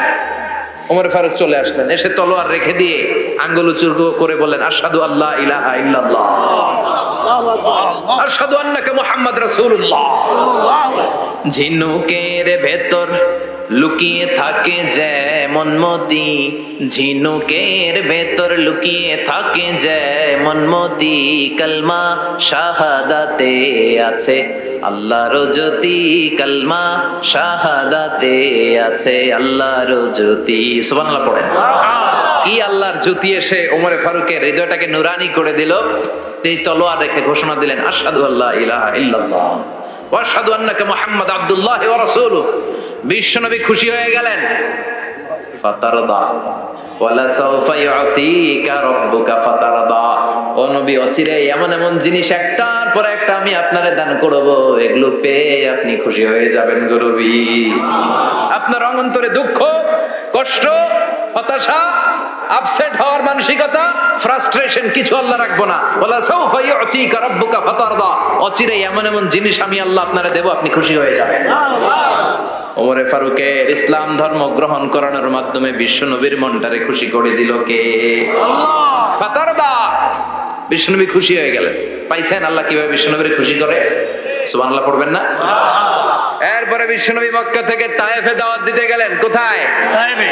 ওমর ফারুক চলে আসলেন, এসে তলোয়ার রেখে দিয়ে আঙ্গুল উঁচু করে বললেন, আশহাদু আল্লা ইলাহা ইল্লাল্লাহ, আশহাদু আন্নাকা মুহাম্মদ রাসূলুল্লাহ। ঝিনুকের ভেতর লুকিয়ে থাকে যেমন মতি, ঝিনুকের ভেতর লুকিয়ে থাকে যেমন মতি, কালমা শাহাদাতে আছে আল্লাহর জ্যোতি, কালমা শাহাদাতে আছে আল্লাহর জ্যোতি। সুবহানাল্লাহ পড়েন। কি আল্লাহর জ্যোতি এসে ওমরে ফারুকের হৃদয়টাকে নুরানি করে দিল। এই তলোয়ার রেখে ঘোষণা দিলেন, আশহাদু আল্লা ইলাহা ইল্লাল্লাহ ওয়া আশহাদু আন্নাকা মুহাম্মাদ আবদুল্লাহ ওয়া রাসূলুহু। বিশ্বনবী খুশি হয়ে গেলেন। ফাতারদা ওয়ালা সাওফা ইউতিকা রাব্বুকা ফাতারদা। ও নবী, অচিরে এমন এমন জিনিস একটার পর একটা আমি আপনারে দান করব, এগুলো পেয়ে আপনি খুশি হয়ে যাবেন গো নবী। আপনার অন্তরে দুঃখ, কষ্ট, হতাশা, আপসেট হওয়ার মানসিকতা, ফ্রাস্ট্রেশন কিছু আল্লাহ রাখবো না। ওয়ালা সাওফা ইউতিকা রাব্বুকা ফাতারদা। অচিরে এমন এমন জিনিস আমি আল্লাহ আপনারে দেব, আপনি খুশি হয়ে যাবেন। ওমরে ফারুকের ইসলাম ধর্ম গ্রহণ করানোর মাধ্যমে বিশ্বনবীর মনটারে খুশি করে দিল কে? আল্লাহ। ফাতারদা। বিশ্বনবী খুশি হয়ে গেলেন। পাইছেন আল্লাহ কিভাবে বিশ্বনবীর খুশি করে? সুবহানাল্লাহ পড়বেন না? এরপরে বিশ্বনবী মক্কা থেকে তায়েফে দাওয়াত দিতে গেলেন। কোথায়? তায়েফে।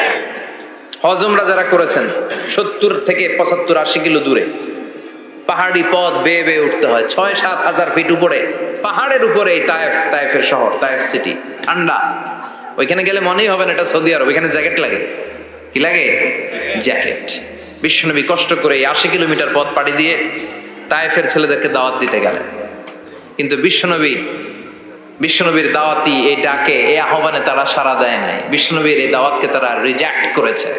হজ উমরা যারা করেছেন 70 থেকে 75 80 কিলো দূরে পাহাড়ি পথ বেয়ে বেয়ে উঠতে হয়, 6-7 হাজার ফিট উপরে পাহাড়ের উপরে তায়েফের শহর, তায়েফ সিটি। ঠান্ডা, ওইখানে গেলে মনেই হবে না এটা সৌদি আরব, ওইখানে জ্যাকেট লাগে। কি লাগে? জ্যাকেট। বিশ্বনবী কষ্ট করে 80 কিলোমিটার পথ পাড়ি দিয়ে তায়েফের ছেলেদেরকে দাওয়াত দিতে গেলেন। কিন্তু বিশ্বনবীর দাওয়াতি এই ডাকে, এই আহ্বানে তারা সাড়া দেয় নাই। বিশ্বনবীর এই দাওয়াতকে তারা রিজেক্ট করেছে,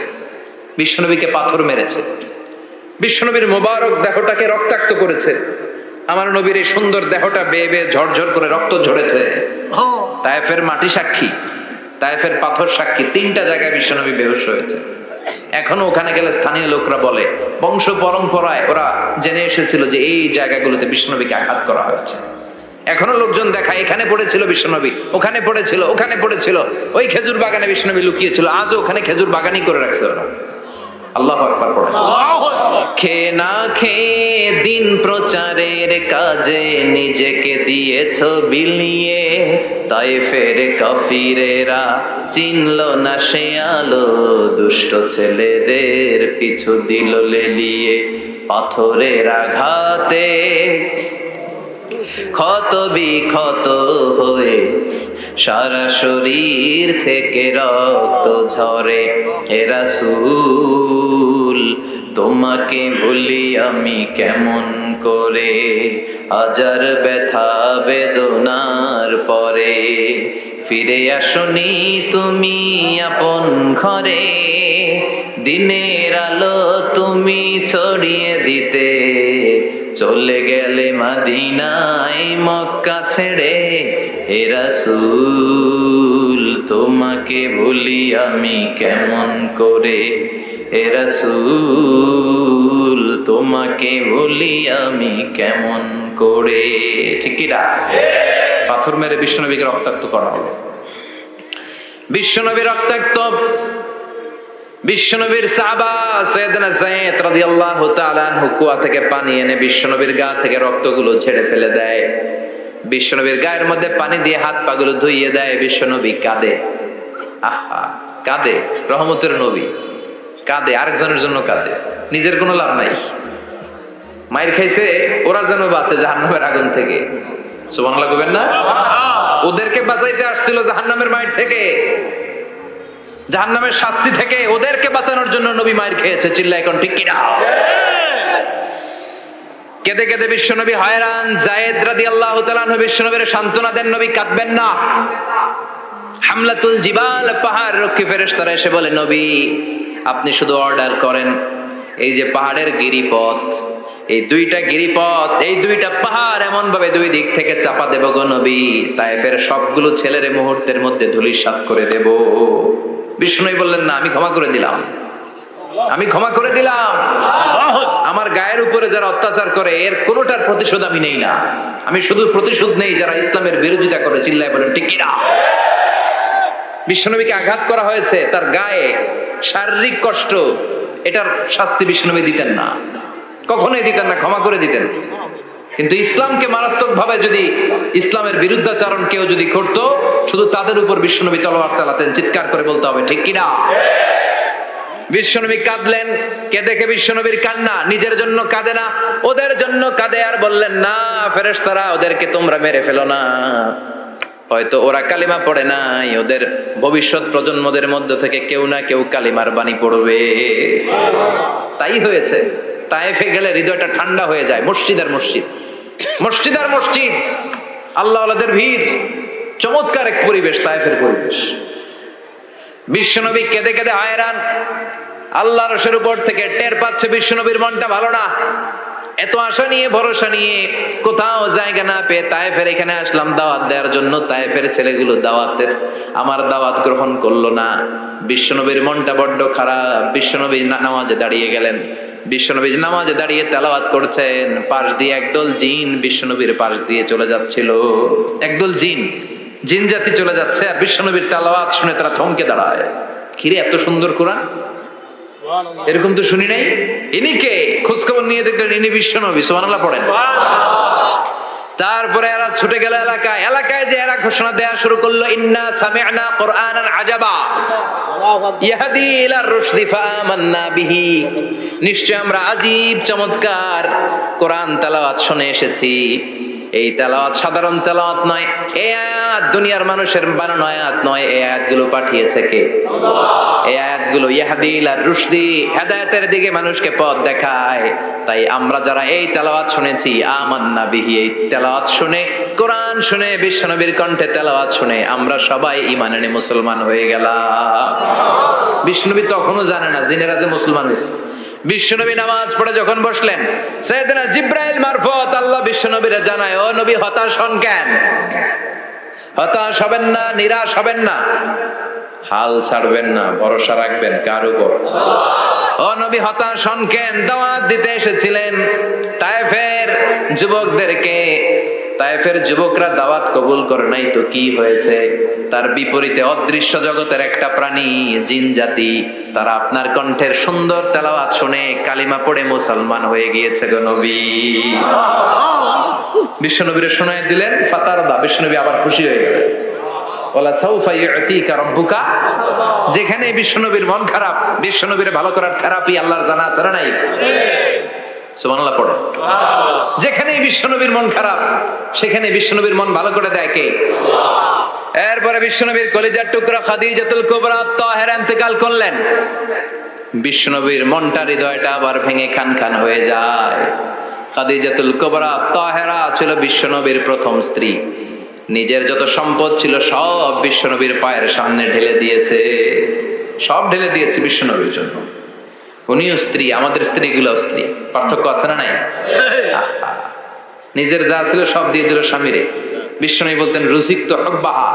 বিশ্বনবীকে পাথর মেরেছে, বিশ্বনবীর মোবারক দেহটাকে রক্তাক্ত করেছে। আমার নবীর এই সুন্দর দেহটা বেয়ে বেয়ে ঝরঝর করে রক্ত ঝরেছে। তায়েফের মাটি সাক্ষী, তায়েফের পাথর সাক্ষী। 3টা জায়গায় বিশ্বনবী বেহুশ হয়েছে। এখনো ওখানে গেলে স্থানীয় লোকরা বলে, বংশ পরম্পরায় ওরা জেনে এসেছিল যে এই জায়গাগুলোতে বিশ্বনবীকে আঘাত করা হয়েছে। এখনো লোকজন দেখায় এখানে পড়েছিল বিশ্বনবী, ওখানে পড়েছিল, ওখানে পড়েছিল, ওই খেজুর বাগানে বিশ্বনবী লুকিয়েছিল, আজও ওখানে খেজুর বাগানই করে রাখছে ওরা। আল্লাহু আকবার পড়ে। খেয়ে না খেয়ে দিন প্রচারের কাজে নিজেকে দিয়েছ বিলিয়ে, তায়েফের কাফিরেরা চিনল না সে আলো, দুষ্ট ছেলেদের পিছু দিল লেলিয়ে। পাথরের আঘাতে ক্ষত বিক্ষত হয়ে সারা শরীর থেকে রক্ত ঝরে। হে রাসূল তোমাকে ভুলি আমি কেমন করে, হাজার ব্যথা বেদনার পরে। ফিরে আসনি তুমি আপন ঘরে, দিনের আলো তুমি ছড়িয়ে দিতে। চলে গেলে মদিনায় মক্কা ছেড়ে। হে রাসূল তোমাকে ভুলি আমি কেমন করে, হে রাসূল তোমাকে ভুলি আমি কেমন করে। ঠিক কি না? পাথর মেরে বিশ্বনবীকে রক্তাক্ত করা হলো। বিশ্বনবী রক্তাক্ত। বিশ্বনবীর সাহাবা সাইয়েদনা যায়েদ রাদিয়াল্লাহু তাআলা আনহু কুয়া থেকে পানি এনে বিশ্বনবীর গা থেকে রক্তগুলো ঝেড়ে ফেলে দেয়। বিশ্বনবীর গায়ের মধ্যে পানি দিয়ে হাত পাগুলো ধুইয়ে দেয়। বিশ্বনবী কাঁদে, আহা কাঁদে। রহমতের নবী কাঁদে, আরেকজনের জন্য কাঁদে, নিজের কোনো লাভ নাই। মায়ের খাইছে, ওরা যেন বাঁচে জাহান্নামের আগুন থেকে। সুবহানাল্লাহ কইবেন না? ওদেরকে বাঁচাইতে আসছিল জাহান্নামের মায়ের থেকে, জাহান্নামের শাস্তি থেকে। ওদেরকে বাঁচানোর জন্য নবী মায়ের খেয়েছে। চিল্লায় এখন ঠিক কিনা? কেঁদে কেঁদে বিশ্বনবী হয়রান। যায়েদ রাদিয়াল্লাহু তাআলা আনহু বিশ্বনবীর সান্ত্বনা দেন, নবী কাঁদবেন না। হামলাতুল জিবাল, পাহাড় রক্ষী ফেরেশতারা এসে বলে, নবী আপনি শুধু অর্ডার করেন, এই যে পাহাড়ের গিরিপথ, এই 2টা গিরিপথ, এই 2টা পাহাড় এমন ভাবে 2 দিক থেকে চাপা দেব গো নবী, তায়েফের সবগুলো ছেলের মুহূর্তের মধ্যে ধূলিসাৎ করে দেব। বিষ্ণুই বললেন, না আমি ক্ষমা করে দিলাম, আমি ক্ষমা করে দিলাম। আমার গায়ের উপরে যারা অত্যাচার করে এর কোনোটার প্রতিশোধ আমি নেই না। আমি শুধু প্রতিশোধ নেই যারা ইসলামের বিরোধিতা করে। চিল্লায় বলেন ঠিক কিনা? বিশ্বনবীকে আঘাত করা হয়েছে, তার গায়ে শারীরিক কষ্ট, এটার শাস্তি বিশ্বনবী দিতেন না, কখনোই দিতেন না, ক্ষমা করে দিতেন। কিন্তু ইসলামকে মারাত্মক ভাবে যদি ইসলামের বিরুদ্ধাচরণ কেউ যদি করতো, শুধু তাদের উপর বিশ্বনবী তলোয়ার চালাতেন। চিৎকার করে বলতে হবে ঠিক কিনা? বিশ্বনবী কাঁদলেন। কে দেখে বিশ্বনবীর কান্না, নিজের জন্য কাঁদে না, ওদের জন্য কাঁদে। আর বললেন, না ফেরেশতারা ওদেরকে তোমরা মেরে ফেলো না, হয়তো ওরা কালিমা পড়ে নাই, ওদের ভবিষ্যৎ প্রজন্মদের মধ্য থেকে কেউ না কেউ কালিমার বাণী পড়বে। তাই হয়েছে। তায়েফে গেলে হৃদয়টা ঠান্ডা হয়ে যায়। মসজিদ আর মসজিদ, মসজিদ আর মসজিদ, আল্লাহ ওয়ালাদের ভিড়, চমৎকার এক পরিবেশ তায়েফের পরিবেশ। বিশ্বনবী কেঁদে কেঁদে হয়রান। আল্লাহর রসের উপর থেকে টের পাচ্ছে বিশ্বনবীর মনটা ভালো না। এত আশা নিয়ে ভরসা নিয়ে কোথাও জায়গা না পেয়ে তায়েফের এখানে আসলাম দাওয়াত দেওয়ার জন্য। তায়েফের ছেলেগুলো আমার দাওয়াত গ্রহণ করলো না। বিশ্বনবীর মনটা বড্ড খারাপ। বিশ্বনবী নামাজে দাঁড়িয়ে গেলেন। বিশ্বনবী নামাজে দাঁড়িয়ে তেলাওয়াত করছেন, পাশ দিয়ে একদল জিন বিশ্বনবীর পাশ দিয়ে চলে যাচ্ছিল। একদল জিন জাতি চলে যাচ্ছে, আর বিশ্বনবীর তেলাওয়াত শুনে তারা থমকে দাঁড়ায়। কিরে এত সুন্দর কোরআন, এরকম তো শুনি নাই। ইনি কে? খোঁজখবর নিয়ে দেখলেন ইনি বিশ্বনবী। সুবহানাল্লাহ পড়েন। তারপরে এরা ছুটে গেল এলাকায়। এলাকায় যে এরা ঘোষণা দেয়া শুরু করলো, ইন্না সামি'না কুরআনান আজাবা ইয়াহদি ইলা রুশদি ফাআমান্না বিহি। নিশ্চয় আমরা আজীব চমৎকার কোরআন তেলাওয়াত শুনে এসেছি, এই তেলাওয়াত সাধারণ তেলাওয়াত নয়, এই আয়াত দুনিয়ার মানুষের বানানো আয়াত নয়, এই আয়াতগুলো পাঠিয়েছে কে? এই আয়াতগুলো ইয়াহদি ইলা রুশদি, হেদায়েতের দিকে মানুষকে পথ দেখায়। তাই আমরা যারা এই তেলাওয়াত শুনেছি, আমান্না বিহি, এই তেলাওয়াত শুনে, কোরআন শুনে, বিশ্বনবীর কণ্ঠে তেলাওয়াত শুনে আমরা সবাই ঈমান এনে মুসলমান হয়ে গেলাম। বিশ্বনবী তখনও জানে না জিনেরা যে মুসলমান হয়েছে। বিশ্বনবী নামাজ পড়ে যখন বসলেন, সাইয়েদনা জিবরাইল মারফত আল্লাহ বিশ্বনবীরে জানায়, ও নবী হতাশ হন কেন? হতাশ হবেন না, নিরাশ হবেন না, হাল ছাড়বেন না, ভরসা রাখবেন কার উপর? ও নবী হতাশ হন কেন? দাওয়াত দিতে এসেছিলেন তায়েফের যুবকদেরকে, তায়েফের যুবকরা দাওয়াত কবুল করে নাই তো কি হয়েছে? তার বিপরীতে অদৃশ্য জগতের একটা প্রাণী, জিন জাতি, তারা আপনার কণ্ঠের সুন্দর তেলাওয়াত শুনে কালিমা পড়ে মুসলমান হয়ে গিয়েছে গো নবী। বিশ্বনবীরে শোনায় দিলেন, ফাতারদা, বিশ্বনবী আবার খুশি হয়ে গেলেন। ওয়ালা সাউফা ইউতিকা রাব্বুকা, যেখানে বিশ্বনবীর মন খারাপ, বিশ্বনবীরে ভালো করার থেরাপি আল্লাহর জানা আছে না নাই? সুবহানাল্লাহ পড়ে। যেখানে বিশ্বনবীর মন খারাপ, সেখানে বিশ্বনবীর মন ভালো করে দেয় কে? এরপরে বিশ্বনবীর কলিজার টুকরা খাদিজাতুল কুবরা তাহেরা ইন্তেকাল করলেন। বিশ্বনবীর মনটা, হৃদয়টা আবার ভেঙে খান খান হয়ে যায়। খাদিজাতুল কুবরা তাহেরা ছিল বিশ্বনবীর প্রথম স্ত্রী। নিজের যত সম্পদ ছিল সব বিশ্বনবীর পায়ের সামনে ঢেলে দিয়েছে, সব ঢেলে দিয়েছে বিশ্বনবীর জন্য। উনিও স্ত্রী, আমাদের স্ত্রীগুলো স্ত্রী, পার্থক্য আছে না নাই? নিজের যা ছিল সব দিয়ে দিল স্বামীরে। বিশ্বনবী বলতেন রুজিকতু হুব্বাহা,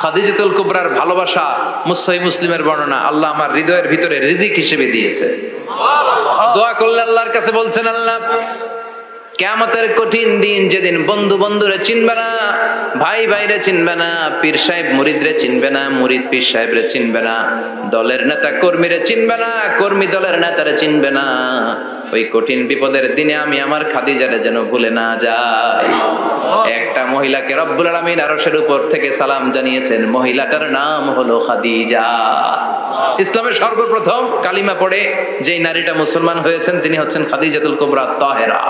খাদিজাতুল কুবরার ভালোবাসা সহিহ মুসলিমের বর্ণনা, আল্লাহ আমার হৃদয়ের ভিতরে রিজিক হিসেবে দিয়েছে। দোয়া করলে আল্লাহর কাছে বলছেন, আল্লাহ কিয়ামতের কঠিন দিন, যেদিন বন্ধু বন্ধুরে চিনবে না, ভাই ভাইরে চিনবে না, পীর সাহেব মুরিদরে চিনবে না, মুরিদ পীর সাহেবরে চিনবে না, দলের নেতা কর্মীরে চিনবে না, কর্মী দলের নেতারে চিনবে না, ওই কঠিন বিপদের দিনে আমি আমার খাদিজারে যেন ভুলে না যাই। একটা মহিলাকে রব্বুল আলামিন আরশের উপর থেকে সালাম জানিয়েছেন, মহিলাটার নাম হলো খাদিজা। ইসলামের সর্বপ্রথম কালিমা পড়ে যেই নারীটা মুসলমান হয়েছেন তিনি হচ্ছেন খাদিজাতুল কুবরা তাহেরা।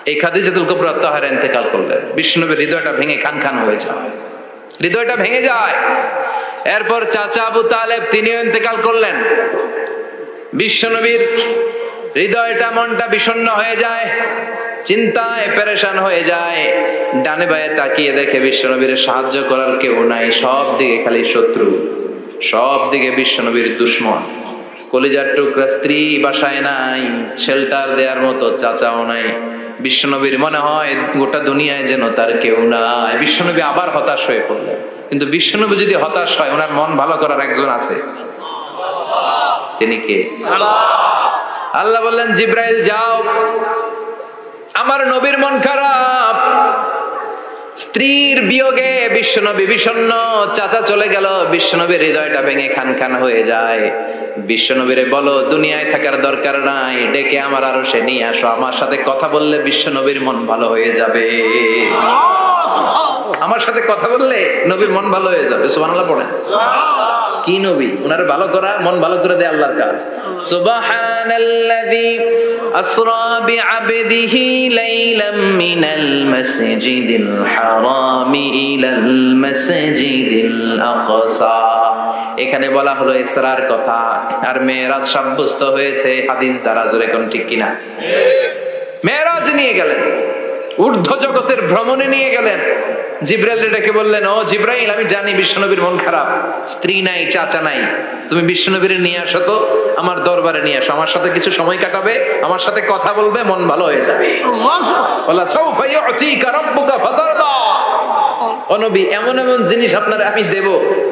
এই খাদিজাতুল কুবরা তাহেরা ইন্তেকাল করলেন। বিশ্বনবীর হৃদয়টা ভেঙে খান খান হয়ে যায়, হৃদয়টা ভেঙে যায়। এরপর চাচা আবু তালেব তিনিও ইন্তেকাল করলেন। বিশ্বনবীর হৃদয়টা, মনটা বিষণ্ণ হয়ে যায়, চিন্তায় পেরেশান হয়ে যায়। ডানে বায়ে তাকিয়ে দেখে বিশ্বনবীর সাহায্য করার কেউ নাই, সব দিকে খালি শত্রু, সব দিকে বিশ্বনবীর দুশ্মন। কলিজার টুকরা স্ত্রী বাসায় নাই, শেল্টার দেওয়ার মতো চাচাও নাই। বিশ্বনবীর মনে হয় গোটা দুনিয়ায় যেন তার কেউ নাই। বিশ্বনবী আবার হতাশ হয়ে পড়লেন। কিন্তু বিশ্বনবী যদি হতাশ হয়, ওনার মন ভালো করার একজন আছে, তিনি কে? আল্লাহ বললেন, জিব্রাইল যাও, আমার নবীর মন খারাপ, স্ত্রীর বিয়োগে বিশ্বনবী বিষণ্ণ, চাচা চলে গেল, বিশ্বনবীর হৃদয়টা ভেঙে খান খান হয়ে যায়। বিশ্বনবীরে বলো দুনিয়ায় থাকার দরকার নাই, ডেকে আমার আরশে নিয়ে আসো, আমার সাথে কথা বললে বিশ্বনবীর মন ভালো হয়ে যাবে। আমার সাথে কথা বললে নবীর মন ভালো হয়ে যাবে। সুবহানাল্লাহ পড়েন। কি নবী, উনার ভালো করা, মন ভালো করে দেয় আল্লাহর কাজ। সুবহানাল্লাযী আসরা বিআবদিহি লাইলাম মিনাল মাসজিদিল হারামি ইলাল মাসজিদিল আকসা। এখানে বলা হলো ইসরার কথা, আর মেরাজ সাব্যস্ত হয়েছে হাদিস দ্বারা। জোরে কোন ঠিক কিনা? মেরাজ নিয়ে গেলেন, ঊর্ধ্ব জগতের ভ্রমণে নিয়ে গেলেন। জিব্রাইল ডেকে বললেন, ও জিব্রাইল, আমি জানি বিশ্বনবীর মন খারাপ, স্ত্রী নাই, চাচা নাই, তুমি বিশ্বনবীর নিয়ে আসো তো, আমার দরবারে নিয়ে আসো, আমার সাথে কিছু সময় কাটাবে, আমার সাথে কথা বলবে, মন ভালো হয়ে যাবে। ওয়ালা সাউফা ইউতিকা রাব্বুকা ফাতারদা। ও নবী, এমন এমন জিনিস আপনার আমি দেব,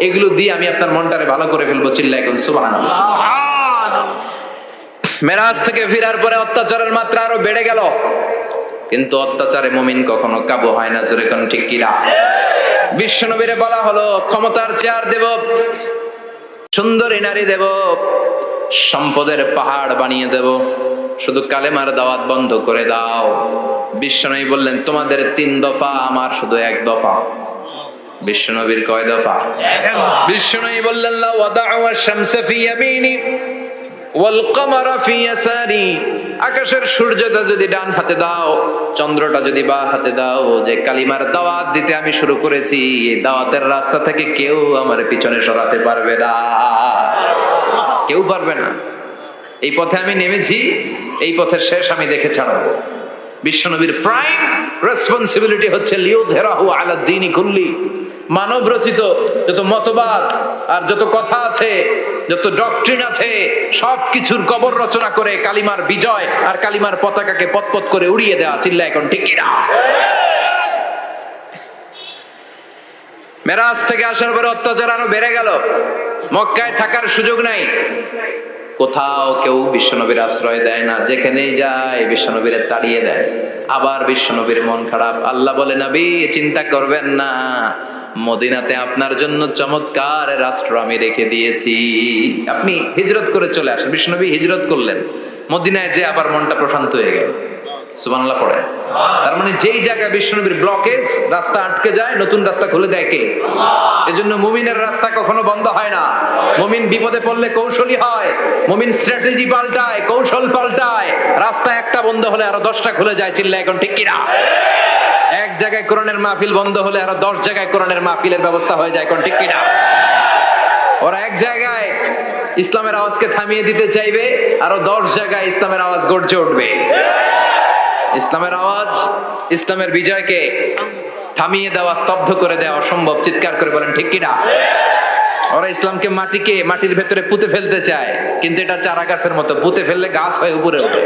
এগুলো দিয়ে আমি আপনার মনটারে ভালো করে ফেলবো। চিল্লায় কোন সুবহানাল্লাহ। মেরাজ থেকে ফেরার পরে অত্যাচারের মাত্রা আরো বেড়ে গেল, কিন্তু অত্যাচারে মুমিন কখনো কাবু হয় না। জোরে কোন ঠিক কিনা? বিশ্বনবীরে বলা হলো, ক্ষমতার চেয়ার দেব, সুন্দরী নারী দেব, সম্পদের পাহাড় বানিয়ে দেব, শুধু কালেমার দাওয়াত বন্ধ করে দাও। বিশ্বনবী বললেন, তোমাদের 3 দফা, আমার শুধু 1 দফা। বিশ্বনবীর কয় দফা? বিশ্বনবী বললেন, লা ওয়াদা'u আশ-শামসা ফি ইয়ামিনি ওয়াল কামারা ফি ইয়াসারি আকাশের সূর্যটা যদি ডান হাতে দাও, চন্দ্রটা যদি বাঁ হাতে দাও, যে কালিমার দাওয়াত দিতে আমি শুরু করেছি, এই দাওয়াতের রাস্তা থেকে কেউ আমার পিছনে সরাতে পারবে না, কেউ পারবে না। এই পথে আমি নেমেছি, এই পথের শেষ আমি দেখে ছাড়বো। বিশ্বনবীর প্রাইম রেসপন্সিবিলিটি হচ্ছে লিউযহিরাহু আলা দ্বীনি কুল্লি। মানব রচিত যত মতবাদ আর যত কথা আছে, যত ডক্ট্রিন আছে, সবকিছুর কবর রচনা করে কালিমার বিজয় আর কালিমার পতাকাকে পতপত করে উড়িয়ে দেওয়া। চিল্লা এখন ঠিক কিনা? মেরাজ থেকে আসার পরে অত্যাচার আরো বেড়ে গেল, মক্কায় থাকার সুযোগ নাই, কোথাও কেউ বিশ্বনবীর আশ্রয় দেয় না, যেখানেই যায় বিশ্বনবীর তাড়িয়ে দেয়। আবার বিশ্বনবীর মন খারাপ। আল্লাহ বলে, নবী চিন্তা করবেন না, মদিনাতে আপনার জন্য চমৎকার রাষ্ট্র আমি রেখে দিয়েছি, আপনি হিজরত করে চলে আসেন। বিশ্বনবী হিজরত করলেন, মদিনায় যে আবার মনটা প্রশান্ত হয়ে গেল। সুবহানাল্লাহ পড়ে। তার মানে যেই জায়গায় বিশ্বনবীর ব্লকেজ, রাস্তা আটকে যায়, নতুন রাস্তা খুলে দেয় কে? এজন্য মুমিনের রাস্তা কখনো বন্ধ হয় না। মুমিন বিপদে পড়লে কৌশলী হয়, মুমিন স্ট্র্যাটেজি পাল্টায়, কৌশল পাল্টায়। রাস্তা একটা বন্ধ হলে আরো 10টা খুলে যায়। চিল্লা এখন ঠিক কিনা? এক জায়গায় কোরআনের মাহফিল বন্ধ হলে আরো 10 জায়গায় কোরআনের মাহফিলের ব্যবস্থা হয়ে যায়। এখন ঠিক কিনা? ওরা এক জায়গায় ইসলামের আওয়াজকে থামিয়ে দিতে চাইবে, আরো 10 জায়গায় ইসলামের আওয়াজ গর্জে উঠবে। ইসলামের আওয়াজ, ইসলামের বিজয়কে থামিয়ে দেওয়া, স্তব্ধ করে দেওয়া অসম্ভব। চিৎকার করে বলেন ঠিক কিনা? ওরা ইসলামকে মাটির ভেতরে পুঁতে ফেলতে চায়, কিন্তু এটা চারা গাছের মতো, পুঁতে ফেললে গাছ হয়ে উপরে ওঠে,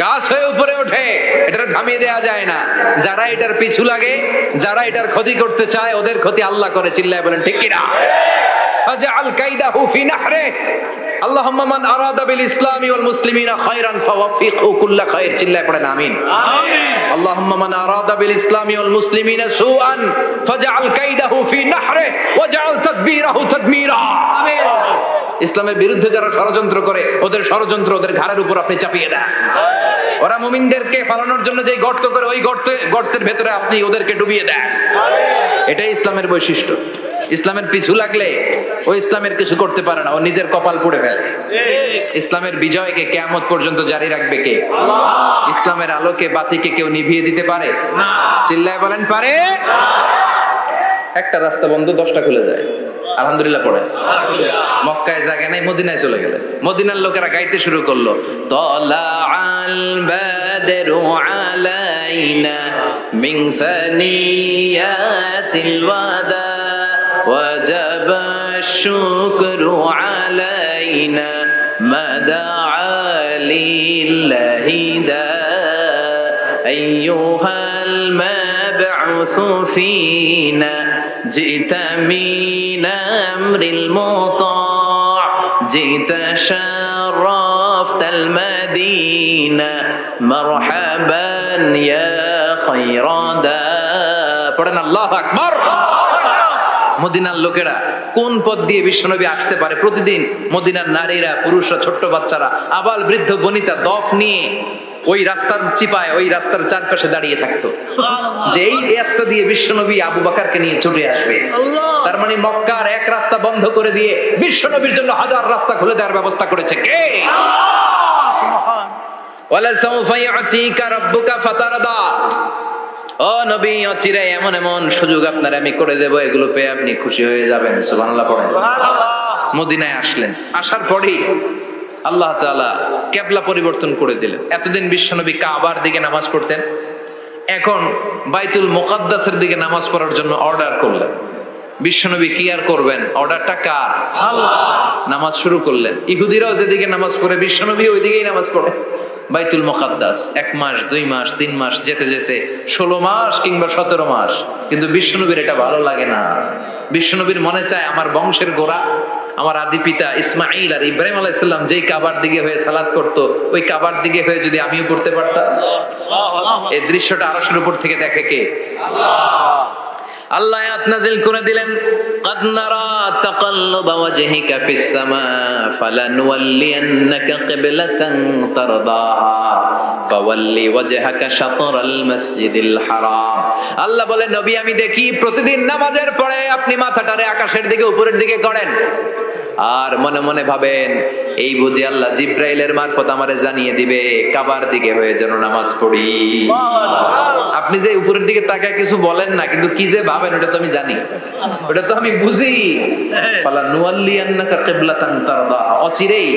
গাছ হয়ে উপরে ওঠে, এটা থামিয়ে দেওয়া যায় না। যারা এটার পিছু লাগে, যারা এটার ক্ষতি করতে চায়, ওদের ক্ষতি আল্লাহ করে। চিল্লায় বলেন ঠিক কিনা? ফাজআল কাইদাহু ফি নাহরে। আল্লাহুম্মা মান আরাদা বিল ইসলামি ওয়াল মুসলিমিনা খায়রান ফাওয়াফিকহু কুল্লা খায়র। চিল্লায় পড়েন আমিন। আল্লাহুম্মা মান আরাদা বিল ইসলামি ওয়াল মুসলিমিনা সুআন ফাজআল কাইদাহু ফি নাহরে ওয়াজআল তাদবীরাহু তাদমীরা। আমিন। ইসলামের বিরুদ্ধে যারা ষড়যন্ত্র করে, ওদের ষড়যন্ত্র ওদের ঘাড়ের উপর আপনি চাপিয়ে দেন। ওরা মুমিনদেরকে ফালানোর জন্য যে গর্ত করে, ওই গর্তের ভেতরে আপনি ওদেরকে ডুবিয়ে দেন। এটাই ইসলামের বৈশিষ্ট্য। ইসলামের পিছু লাগলে ও ইসলামের কিছু করতে পারে না, ও নিজের কপাল পুড়ে ফেলে। ইসলামের বিজয়কে কিয়ামত পর্যন্ত জারি রাখবে কে? আল্লাহ। ইসলামের আলোকে বাতিকে কেউ নিভিয়ে দিতে পারে না? চিল্লায় বলেন পারে? একটা রাস্তা বন্ধ, 10টা খুলে যায়। আলহামদুলিল্লাহ পড়ে। মক্কায় জায়গা নাই, মদিনায় চলে গেলেন। মদিনার লোকেরা গাইতে শুরু করলো, তলা আল বাদরু আলাইনা মিন সানিয়াতিল ওয়াদা وجب الشكر علينا ما دعا لله دا أيها المبعوث فينا جئت من أمر المطاع جئت شرفت المدينة مرحبا يا خير دا পড়েন আল্লাহু আকবার। মদিনার লোকেরা কোন পথ দিয়ে বিশ্বনবী আসতে পারে? প্রতিদিন মদিনার নারীরা, পুরুষরা, ছোট্ট বাচ্চারা, আবাল বৃদ্ধ বনিতা দফ নিয়ে ওই রাস্তার চিপায়, ওই রাস্তার চারপাশে দাঁড়িয়ে থাকতো, যে এই রাস্তা দিয়ে বিশ্বনবী আবু বকরকে নিয়ে ছুটে আসবে। তার মানে মক্কার এক রাস্তা বন্ধ করে দিয়ে বিশ্বনবীর জন্য হাজার রাস্তা খুলে দেওয়ার ব্যবস্থা করেছে কে? ওয়ালা সাউফা ইয়াতিকা রাব্বুকা ফাতারদা। ও নবী, অচিরে এমন এমন সুযোগ আপনার আমি করে দেব, এগুলো পেয়ে আপনি খুশি হয়ে যাবেন। সুবহানাল্লাহ পড়েন। মদিনায় আসলেন, আসার পরেই আল্লাহ তাআলা কিবলা পরিবর্তন করে দিলেন। এতদিন বিশ্বনবী কাবার দিকে নামাজ পড়তেন, এখন বাইতুল মুকাদ্দাসের দিকে নামাজ পড়ার জন্য অর্ডার করলেন। বিশ্বনবী কি আর করবেন, অর্ডারটা কার? আল্লাহ। নামাজ শুরু করলেন। ইহুদিরাও যেদিকে নামাজ পড়ে, বিশ্বনবী ওইদিকেই নামাজ পড়ে। বাইতুল মুকাদ্দাস 1 মাস 2 মাস 3 মাস যেতে যেতে 16 মাস কিংবা 17 মাস, কিন্তু বিশ্বনবীর এটা ভালো লাগে না। বিশ্বনবীর মনে চায় আমার বংশের গোড়া, আমার আদি পিতা ইসমাইল আর ইব্রাহিম আলাইহিস সালাম যেই কাবার দিকে হয়ে সালাত করত, ওই কাবার দিকে হয়ে যদি আমিও পড়তে পারতাম। এই দৃশ্যটা আরশের উপর থেকে দেখে কে? আল্লাহ। আল্লাহ আয়াত নাযিল করে দিলেন, قد نرى تقلب وجهك في السماء فلنولينك قبلة ترضاها فول وجهك شطر المسجد الحرام। আল্লাহ বলে, নবী আমি দেখি প্রতিদিন নামাজের পরে আপনি মাথাটারে আকাশের দিকে, উপরের দিকে করেন, আর মনে মনে ভাবেন এই বুঝি আল্লাহ জিব্রাইলের মারফত আমারে জানিয়ে দিবে কাবার দিকে হয়ে যেন নামাজ পড়ি। আপনি যে উপরের দিকে তাকায় কিছু বলেন না, কিন্তু কি যে ভাবেন ওটা তো আমি জানি, ওটা তো আমি বুঝি। ফালা নুওয়াল্লিয়ান্নাকা কিবলাতান তারদাহা, অচিরেই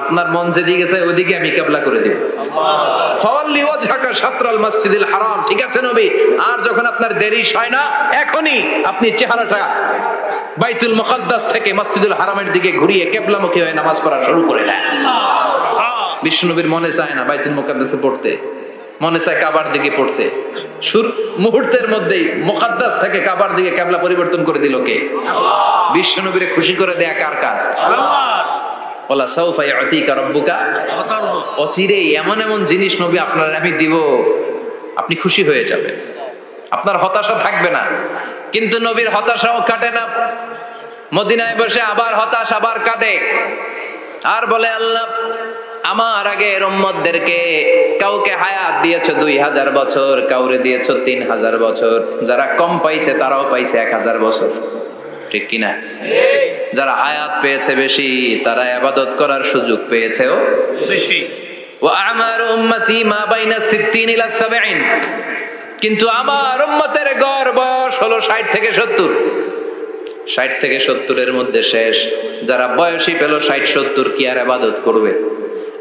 আপনার মন যেদিকে চায় ওইদিকে আমি কিবলা করে দেব। ফাওয়াল্লি ওয়াজহাকা শাতরাল মাসজিদিল হারাম, ঠিক আছে নবী? আর যখন আপনার দেরি হয় না, এখনই আপনি চেহারাটা বাইতুল মুকাদ্দাস থেকে মসজিদুল হারামের দিকে ঘুরিয়ে কিবলামুখী হয়ে নামাজ পড়া শুরু করে দেন। বিশ্বনবীর মনে চায় না বাইতুল মুকাদ্দাসে পড়তে, মনে চায় কাবার দিকে পড়তে। মুহূর্তের মধ্যেই মুকাদ্দাস থেকে কাবার দিকে কিবলা পরিবর্তন করে দিল কে? বিশ্বনবীরে খুশি করে দেয়া কার কাজ? ওয়ালা সাউফা ইয়াতিকা রাব্বুকা, অচিরেই এমন এমন জিনিস নবী আপনার আমি দিব, আপনি খুশি হয়ে যাবেন, আপনার হতাশা থাকবে না। কিন্তু নবীর হতাশাও কাটে না, মদিনায় বসে আবার হতাশ, আবার কাঁদে, আর বলে আল্লাহ আমার আগের উম্মতদেরকে কাউকে হায়াত দিয়েছো 2000 বছর, কাউরে দিয়েছো 3000 বছর, যারা কম পাইছে তারাও পাইছে 1000 বছর, ঠিক কিনা? যারা হায়াত পেয়েছে বেশি তারা ইবাদত করার সুযোগ পেয়েছেও বেশি। ওয়া আমার উম্মতি মা বাইনা 60 ইলা 70, কিন্তু আমার উম্মতের গড় বয়স হলো 60 থেকে 70। 60 থেকে 70 এর মধ্যে শেষ। যারা বয়সী পেল 60-70, কি আর ইবাদত করবে?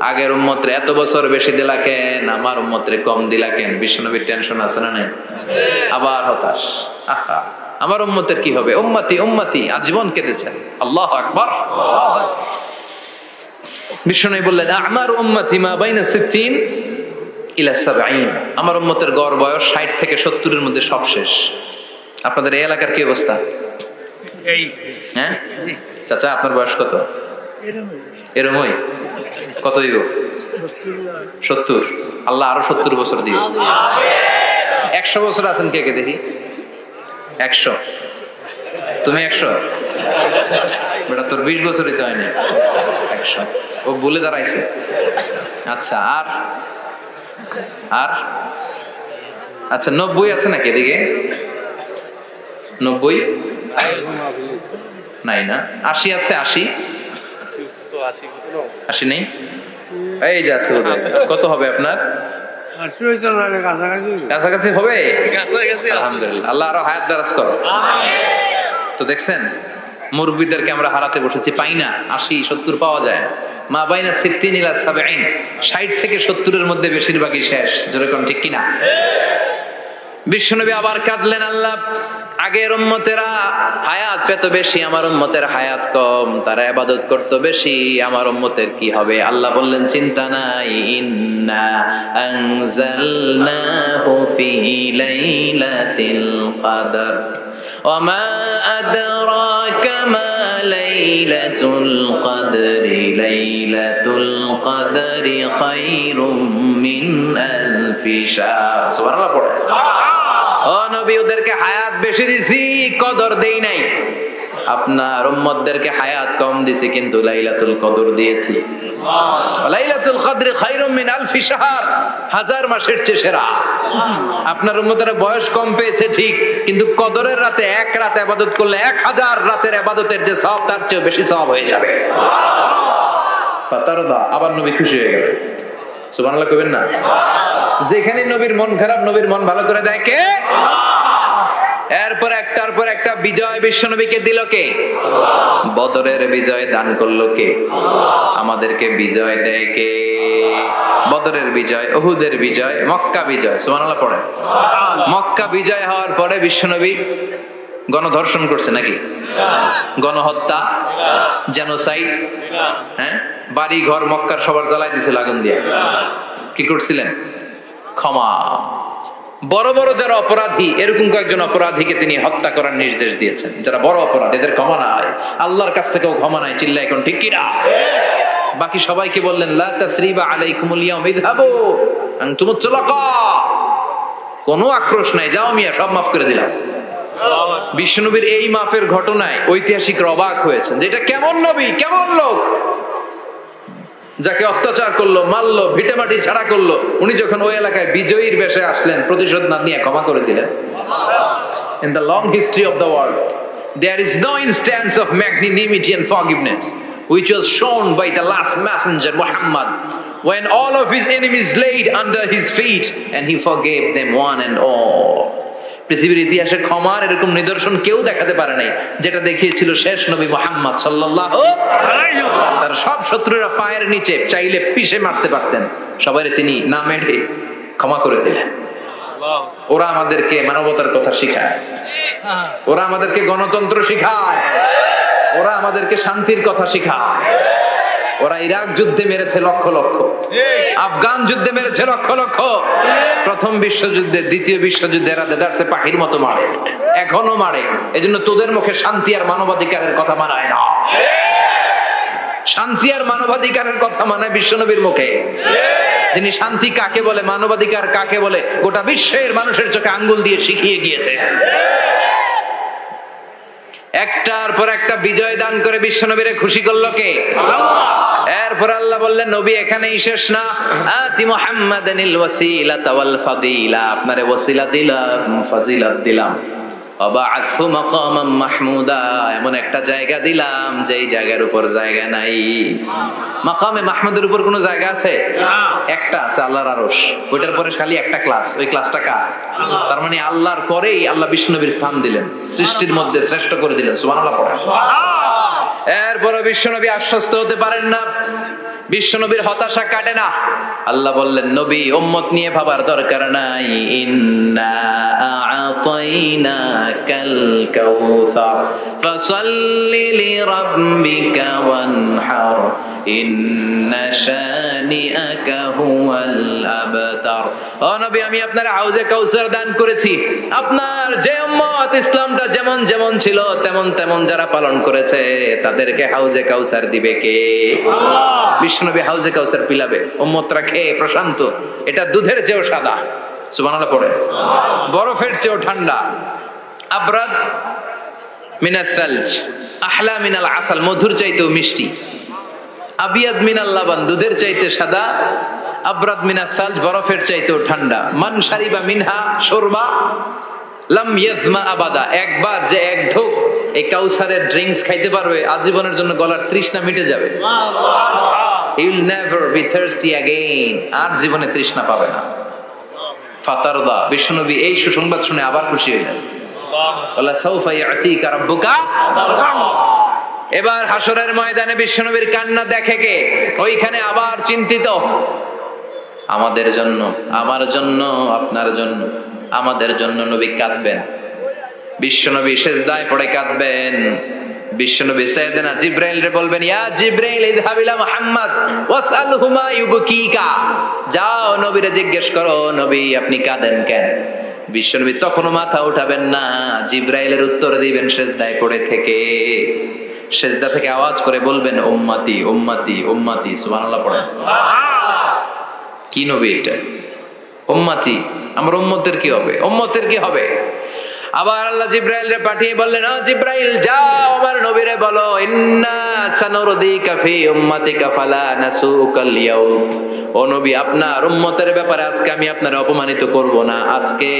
আগের উম্মতরে এত বছর বেশি দিলা কেন, আমার উম্মতরে কম দিলা কেন? বিশ্বনবীর টেনশন আছে না নাই? আবার হতাশ, আহা আমার উম্মতের কি হবে? উম্মতি উম্মতি আজীবন কেঁদেছেন। আল্লাহু আকবার। বিশ্বনবী বললেন আমার উম্মতি মা বাইনা 60 ইলা 70, আমার উম্মতের গড় বয়স 60 থেকে 70 এর মধ্যে সব শেষ। আপনাদের এই এলাকার কি অবস্থা? হ্যাঁ চাচা, আপনার বয়স কত? এরমই কত দিব? 70। আল্লাহ আরো 70 বছর দিবে। 100 বছর আছেন কে কে দেখি? 100। তুমি 100? বেটা তোর 20 বছরই তো হয়নি। 100 ও বলে দাঁড়াইছে। আচ্ছা, আর আর আচ্ছা 90 আছে নাকি এদিকে? 90 নাই না? 80 আছে? 80 নেই? এই যে আছে। কত হবে আপনার? কাছাকাছি হবে? আলহামদুলিল্লাহ, আল্লাহ আরো হায়াত দারাজ করো। তো দেখছেন মুরব্বীদেরকে আমরা হারাতে বসেছি, পাই না। 80-70 পাওয়া যায়। মা বাইনা 60 ইলা 70, 60 থেকে 70 এর মধ্যে বেশিরভাগই শেষ। যেরকম ঠিক কিনা? বিশ্বনবী আবার কাঁদলেন, আল্লাহ আগের উম্মতেরা হায়াত পেত বেশি, আমার উম্মতের হায়াত কম, তারা ইবাদত করত বেশি, আমার উম্মতের কি হবে? আল্লাহ বললেন চিন্তা নাই, ইন্না আনজালনাহু ফি লাইলাতিল কদর ওয়া মা আদরাকা মা লাইলাতুল কদরি, লাইলাতুল কদরি খায়রুম মিন আলফি শাহর। সুবহানাল্লাহ পড়ে। ও নবী, ওদেরকে হায়াত বেশি দিছি, কদর দেই নাই। আপনার উম্মতদেরকে হায়াত কম দিছি, কিন্তু লাইলাতুল কদর দিয়েছি। লাইলাতুল কদর খায়রুম মিন আলফি শাহর, 1000 মাসের চেয়ে সেরা। আপনার উম্মতেরা বয়স কম পেয়েছে ঠিক, কিন্তু কদরের রাতে এক রাত ইবাদত করলে 1000 রাতের ইবাদতের যে সওয়াব তার চেয়ে বেশি সওয়াব হয়ে যাবে। ফাতারদা, আবার নবী খুশি হয়ে গেলেন। সুবহানাল্লাহ কইবেন না? যেখানে নবীর মন খারাপ, নবীর মন ভালো করে দেয় কে? এরপর একটার পর একটা বিজয় বিশ্বনবীকে দিল কে? বদরের বিজয় দান করলো কে? আমাদেরকে বিজয় দেয় কে? বদরের বিজয়, উহুদের বিজয়, মক্কা বিজয়। সুবহানাল্লাহ পড়ে। মক্কা বিজয় হওয়ার পরে বিশ্বনবী গণধর্ষণ করছে নাকি? গণহত্যা, জেনোসাইড, হ্যাঁ, বাড়ি ঘর মক্কার সবার জ্বালাই দিয়েছিল আগুন দিয়ে। কি করছিলেন? ক্ষমা। বড় বড় যারা অপরাধী, এরকম কয়েকজন অপরাধীকে তিনি হত্যা করার নির্দেশ দিয়েছেন। যারা বড় অপরাধ, এদের ক্ষমা নাই, আল্লাহর কাছ থেকেও ক্ষমা নাই। চিল্লা এখন ঠিক কিনা? বাকি সবাইকে বললেন লা তাসরিবা আলাইকুমুল ইয়াউম ইযহাবু আনতুমুত তুলাকা, কোনো আক্রোশ নাই, যাও মিয়া, সব মাফ করে দিলাম। বিশ্বনবীর এই মাফের ঘটনায় ঐতিহাসিকরা অবাক হয়েছেন যে এটা কেমন নবী, কেমন লোক, যাকে অত্যাচার করলো, মারলো, ভিটেমাটি ছাড়া করলো, উনি যখন ওই এলাকায় বিজয়ীর বেশে আসলেন, প্রতিশোধ না নিয়ে ক্ষমা করে দিলেন। In the long history of the world, there is no instance of magnanimity and forgiveness which was shown by the last messenger Muhammad, when all of his enemies laid under his feet and he forgave them one and all. পৃথিবীর ইতিহাসে ক্ষমার এরকম নিদর্শন কেউ দেখাতে পারে নাই যেটা দেখিয়েছিল শেষ নবী মুহাম্মদ সাল্লাল্লাহু আলাইহি ওয়াসাল্লাম। তার সব শত্রুরা পায়ের নিচে চাইলে পিষে মারতে পারতেন, সবাই তিনি না মেরে ক্ষমা করে দিলেন। ওরা আমাদেরকে মানবতার কথা শিখায়, ওরা আমাদেরকে গণতন্ত্র শিখায়, ওরা আমাদেরকে শান্তির কথা শিখায়। ওরা ইরাক যুদ্ধে মেরেছে লক্ষ লক্ষ, আফগান যুদ্ধে মেরেছে লক্ষ লক্ষ, প্রথম বিশ্বযুদ্ধে, দ্বিতীয় বিশ্বযুদ্ধে এরা দেদারসে পাখির মতো মারে, এখনো মারে। এজন্য তোদের মুখে শান্তি আর মানবাধিকারের কথা মানায় না। শান্তি আর মানবাধিকারের কথা মানায় বিশ্বনবীর মুখে, যিনি শান্তি কাকে বলে, মানবাধিকার কাকে বলে গোটা বিশ্বের মানুষের চোখে আঙ্গুল দিয়ে শিখিয়ে গিয়েছে। একটার পর একটা বিজয় দান করে বিশ্বনবীরে খুশি করলো কে? এরপর আল্লাহ বললেন, নবী এখানেই শেষ না, আতি মুহাম্মাদানিল ওয়াসিলাতা ওয়াল ফাদিলা, আপনারে ওয়াসিলা দিলাম, ফাজিলাত দিলাম, ওয়াবা'আথহু মাকামান মাহমুদা, এমন একটা জায়গা দিলাম যেই জায়গার উপর জায়গা নাই। মাকামে মাহমুদের উপর কোনো জায়গা আছে? একটা আছে, আল্লাহর আরশ। ওইটার পরে খালি একটা ক্লাস, ওই ক্লাসটা কার? তার মানে আল্লাহর পরেই আল্লাহ বিষ্ণুনবীর স্থান দিলেন, সৃষ্টির মধ্যে শ্রেষ্ঠ করে দিলেন। সুবহানাল্লাহ পড়া। এরপরে বিশ্বনবী আশ্বস্ত হতে পারেন না, বিশ্বনবীর হতাশা কাটে না। আল্লাহ বললেন, নবী উম্মত নিয়ে ভাবার দরকার নাই, ইন্না আ'তাইনাকাল কাউসার ফাসাল্লি লিরাব্বিকা ওয়ানহার ইন্না শানিআকা হুয়াল আবতার। ও নবী, আমি আপনার হাউজে কাউসার দান করেছি। আপনার যে উম্মত ইসলামটা যেমন যেমন ছিল তেমন তেমন যারা পালন করেছে তাদেরকে হাউজে কাউসার দিবে কে? আল্লাহ। বিষ্ণুনবী হাউজে কাউসার পিলাবে, উম্মতরা খেয়ে প্রশান্ত। এটা দুধের চেয়েও সাদা, সুবহানাল্লাহ পড়ে, বরফের চেয়েও ঠান্ডা, আবরাদ মিনাস সালজ আহলা মিনাল আসাল, মধুর চাইতেও মিষ্টি, আবিয়াদ মিনাল লাবান, দুধের চাইতে সাদা, আবরাদ মিনাস সালজ, বরফের চাইতেও ঠান্ডা। মান শারিবা মিনহা শুরবা লাম ইয়াজমা আবাদা, একবার যে এক ঢোক এই কাউসারের ড্রিঙ্কস খাইতে পারবে আজীবনের জন্য গলার তৃষ্ণা মিটে যাবে। He will never be thirsty again, আর জীবনে তৃষ্ণা পাবে না। ফাতারদা, বিশ্বনবী এই সুসংবাদ শুনে আবার খুশি হলেন। আল্লাহ সাউফা ইয়াতিকা রাব্বুকা। এবার হাসরের ময়দানে বিশ্বনবীর কান্না দেখে কে? ওইখানে আবার চিন্তিত, আমাদের জন্য, আমার জন্য, আপনার জন্য, আমাদের জন্য নবী কাঁদবেন। বিশ্বনবী সিজদায় পড়ে কাঁদবেন। বিশ্বনবী সাইয়েদনা জিবরাইল রে বলবেন, ইয়া জিবরাইল ইযহাব ইলা মুহাম্মদ ওয়াসআলহু মা ইউবকিকা, যাও নবীরে জিজ্ঞেস করো, নবী আপনি কাঁদেন কেন? বিশ্বনবী তখনও মাথা উঠাবেন না, জিবরাইলের উত্তর দিবেন সিজদায় পড়ে থেকে। সিজদা থেকে আওয়াজ করে বলবেন, উম্মতি উম্মতি উম্মতি। সুবহানাল্লাহ পড়েন। কি নবী এটা? উম্মতি, আমার উম্মতের কি হবে? উম্মতের কি হবে? আবার আল্লাহ জিবরাইলকে পাঠিয়ে বললেন, ও জিবরাইল যাও আমার নবীরে বলো, ইন্না সানুরদিকা ফি উম্মাতিকা ফালা নাসুকাল ইয়াউম। ও নবী, আপনার উম্মতের ব্যাপারে আজকে আমি আপনার অপমানিত করব না। আজকে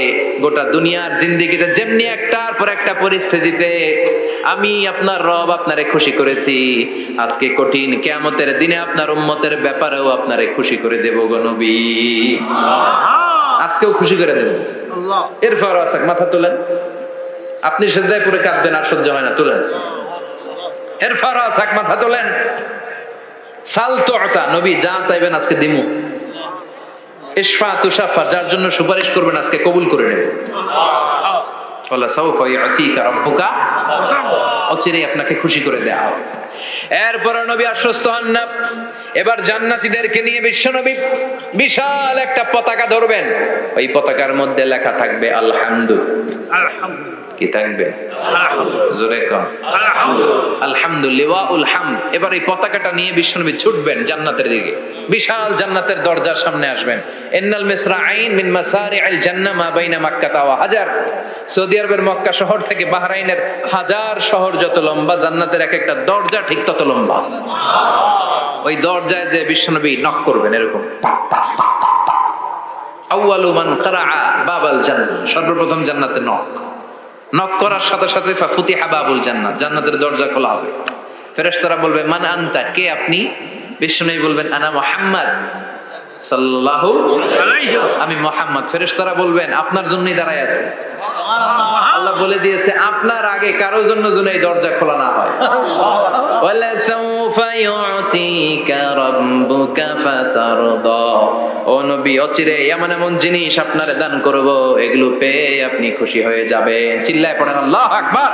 গোটা দুনিয়ার জিন্দেগিতে যেমনি একটার পর একটা পরিস্থিতিতে আমি আপনার রব আপনারে খুশি করেছি, আজকে কঠিন কিয়ামতের দিনে আপনার উম্মতের ব্যাপারেও আপনারে খুশি করে দেব গো নবী। আজকেও খুশি করে দেব। এরপর আসাক, মাথা তোলেন। আপনি সিজদায় পড়ে কাঁদবেন, আর সহ্য হয় না, তোলেন। এরপর আসাক, মাথা তোলেন। সাল তুতা, নবী যা চাইবেন আজকে দিমু। ইশফা তুশাফা, যার জন্য সুপারিশ করবেন আজকে কবুল করে নেব। আল্লাহ সাউফা ইয়াতিকা রাব্বুকা, অচিরেই আপনাকে খুশি করে দেয়া হবে। এরপর নবী আশ্বস্ত হন না। এবার জান্নাতীদেরকে নিয়ে বিশ্বনবী বিশাল একটা পতাকা ধরবেন। ওই পতাকার মধ্যে লেখা থাকবে আলহামদু। কি থাকবে? জোরে কর আলহামদুলিল্লাহুল হামদ। এবার এই পতাকাটা নিয়ে বিশ্বনবী ছুটবেন জান্নাতের দিকে। বিশাল জান্নাতের দরজার সামনে আসবেন। ইন্নাল মিসরাঈন মিন মাসারি'আল জান্নাহ মা বাইনা মাক্কাহ ওয়া হাজার। সৌদি আরবের মক্কা শহর থেকে বাহরাইনের হাজার শহর যত লম্বা, জান্নাতের এক একটা দরজা ঠিক তত লম্বা। ওই দরজায় যে বিশ্বনবী নক করবেন, এরকম আউয়ালু মান কারাআ বাবাল জান্নাহ, সর্বপ্রথম জান্নাতে নক করার সাথে সাথে ফাফুতিহা বাবুল জান্নাত, জান্নাতের দরজা খোলা হবে। ফেরেশতারা বলবে মান আনতা, কে আপনি? বিশ্বনবী বলবেন আনা মুহাম্মদ সাল্লাল্লাহু আলাইহি, আমি মুহাম্মদ। ফেরেশতারা বলবেন আপনার জন্যই দাঁড়ায় আছে। আল্লাহ বলে দিয়েছে আপনার আগে কারো জন্য যেন এই দরজা খোলা না হয়। ওয়ালা সাউফা ইউতিকা রাব্বুকা ফাতারদা, ও নবী অচিরে এমন এমন জিনিস আপনারে দান করব, এগুলো পেয়ে আপনি খুশি হয়ে যাবেন। চিল্লায় পড়েন আল্লাহু আকবার।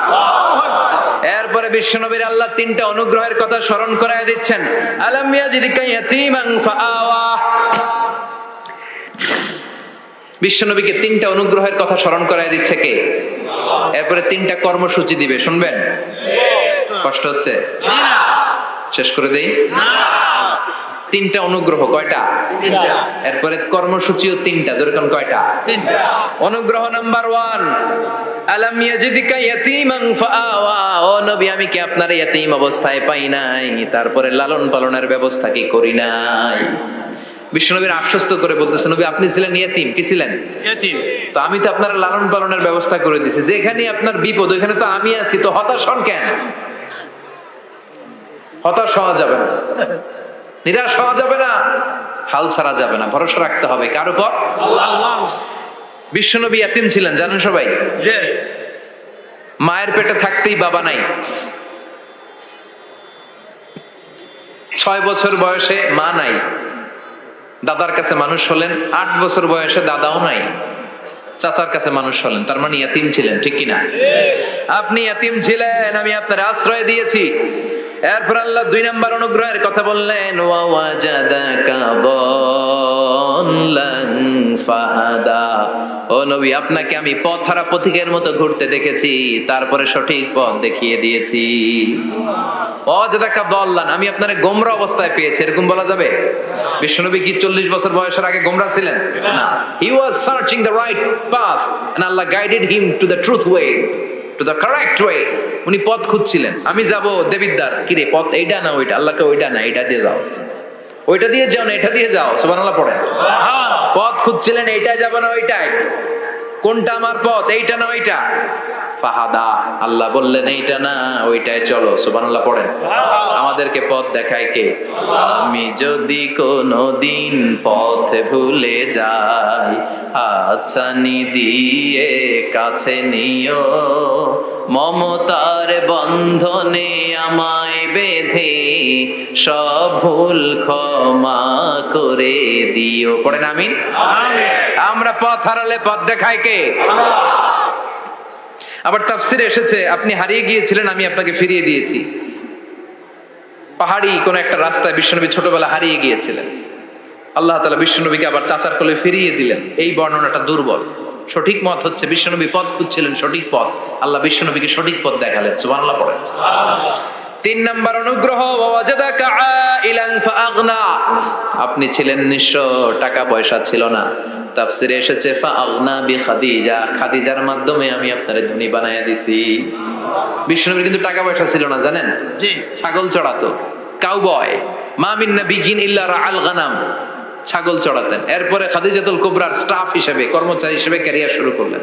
এরপরে বিশ্বনবীর আল্লাহ তিনটা অনুগ্রহের কথা স্মরণ করায় দিচ্ছেন। আলাম ইয়াজিদকা ইয়াতীমান ফাআওয়া, বিশ্বনবীকে তিনটা অনুগ্রহের কথা স্মরণ করায় দিচ্ছে কে? এরপরে তিনটা কর্মসূচি দিবে, শুনবেন? কষ্ট হচ্ছে? শেষ করে দেই। তিনটা অনুগ্রহ, কয়টা? এরপরে কর্মসূচিও তিনটা, যেরকম কয়টা? অনুগ্রহ নাম্বার 1, আলাম ইয়াজিদকা ইয়াতীমান ফাআওয়া, ও নবী আমি কি আপনার ইয়াতীম অবস্থায় পাই নাই, তারপরে লালন পালনের ব্যবস্থা কি করি নাই? বিশ্বনবীর আশ্বস্ত করে বলতেছে নবী আপনি ছিলেন ইয়াতীম, কি ছিলেন? ইয়াতীম। তো আমি তো আপনার লালন পালনের ব্যবস্থা করে দিয়েছি, যেখানে আপনার বিপদ ওইখানে তো আমি আছি, তো হতাশ হন কেন? হতাশ হওয়া যাবে না, নিরাশ হওয়া যাবে না, হাল ছাড়া যাবে না, ভরসা রাখতে হবে কার উপর? আল্লাহ। বিশ্বনবী ইয়াতীম ছিলেন জানেন সবাই? মায়ের পেটে থাকতেই বাবা নাই, 6 বছর বয়সে মা নাই, দাদার কাছে মানুষ হলেন, 8 বছর বয়সে দাদাও নাই, চাচার কাছে মানুষ হলেন, তার মানে ইয়াতীম ছিলেন, ঠিক কিনা? আপনি ইয়াতীম ছিলেন, আমি আপনার আশ্রয় দিয়েছি। এরপর আল্লাহ 2 নম্বর অনুগ্রহের কথা বললেন, ওয়া ওয়াজাদাকা দাল্লান ফাহাদা, ও নবী আপনাকে আমি পথহারা পথিকের মতো ঘুরতে দেখেছি, তারপরে সঠিক পথ দেখিয়ে দিয়েছি। ওয়াজাদাকা দাল্লান, আমি আপনারে গোমরা অবস্থায় পেয়েছি, এরকম বলা যাবে? বিশ্বনবী কি 40 বছর বয়সের আগে গোমরা ছিলেন? না, he was searching the right path and Allah guided him to the truth way, to the correct way. উনি পথ খুঁজছিলেন, আমি যাব দেবিদ্বার, কিরে পথ এইটা না ওইটা? আল্লাহকে ওইটা না এইটা দিয়ে যাও, ওইটা দিয়ে যাও না এটা দিয়ে যাও, সুবহানাল্লাহ পড়েন। পথ খুঁজছিলেন, এইটা যাব না ওইটাই, কোনটা আমার পথ, এইটা না ওইটা? ফাহাদা, আল্লাহ বললেন এইটা না ওইটাই চলো, সুবহানাল্লাহ পড়েন। আমাদেরকে পথ দেখায় কে? আমি যদি কোনদিন পথ ভুলে যাই, হাতছানি দিয়ে কাছে নিও, মমতার বন্ধনে আমায় বেঁধে সব ভুল ক্ষমা করে দিও, পড়েন আমিন। আমরা পথ হারালে পথ দেখায় কে? আবার তাফসিরে এসেছে আপনি হারিয়ে গিয়েছিলেন, আমি আপনাকে ফিরিয়ে দিয়েছি। পাহাড়ি কোন একটা রাস্তায় বিশ্বনবী ছোটবেলা হারিয়ে গিয়েছিলেন, আল্লাহ তাআলা বিশ্বনবীকে আবার চাচার কোলে ফিরিয়ে দিলেন। এই বর্ণনাটা দুর্বল, সঠিক মত হচ্ছে বিশ্বনবী পথ খুঁজছিলেন, সঠিক পথ, আল্লাহ বিশ্বনবীকে সঠিক পথ দেখালেন, সুবহানাল্লাহ পড়েন। 3 নম্বর অনুগ্রহ, ওয়াজাদাকা আইলান ফাআগনা, আপনি ছিলেন নিঃস্ব, টাকা পয়সা ছিল না। তাফসিরে এসেছে ফাআগনা বিখাদিজা, খাদিজার মাধ্যমে আমি আপনারে ধনী বানায়া দিছি। বিশ্বনবীর কিন্তু টাকা পয়সা ছিল না জানেন? জি, ছাগল চড়াতো, কাউবয়। মা মিন নাবিয়্যিন ইল্লা রাআল গানাম, ছাগল চড়াতেন। এরপরে খাদিজাতুল কুবরার স্টাফ হিসেবে, কর্মচারী হিসেবে ক্যারিয়ার শুরু করলেন।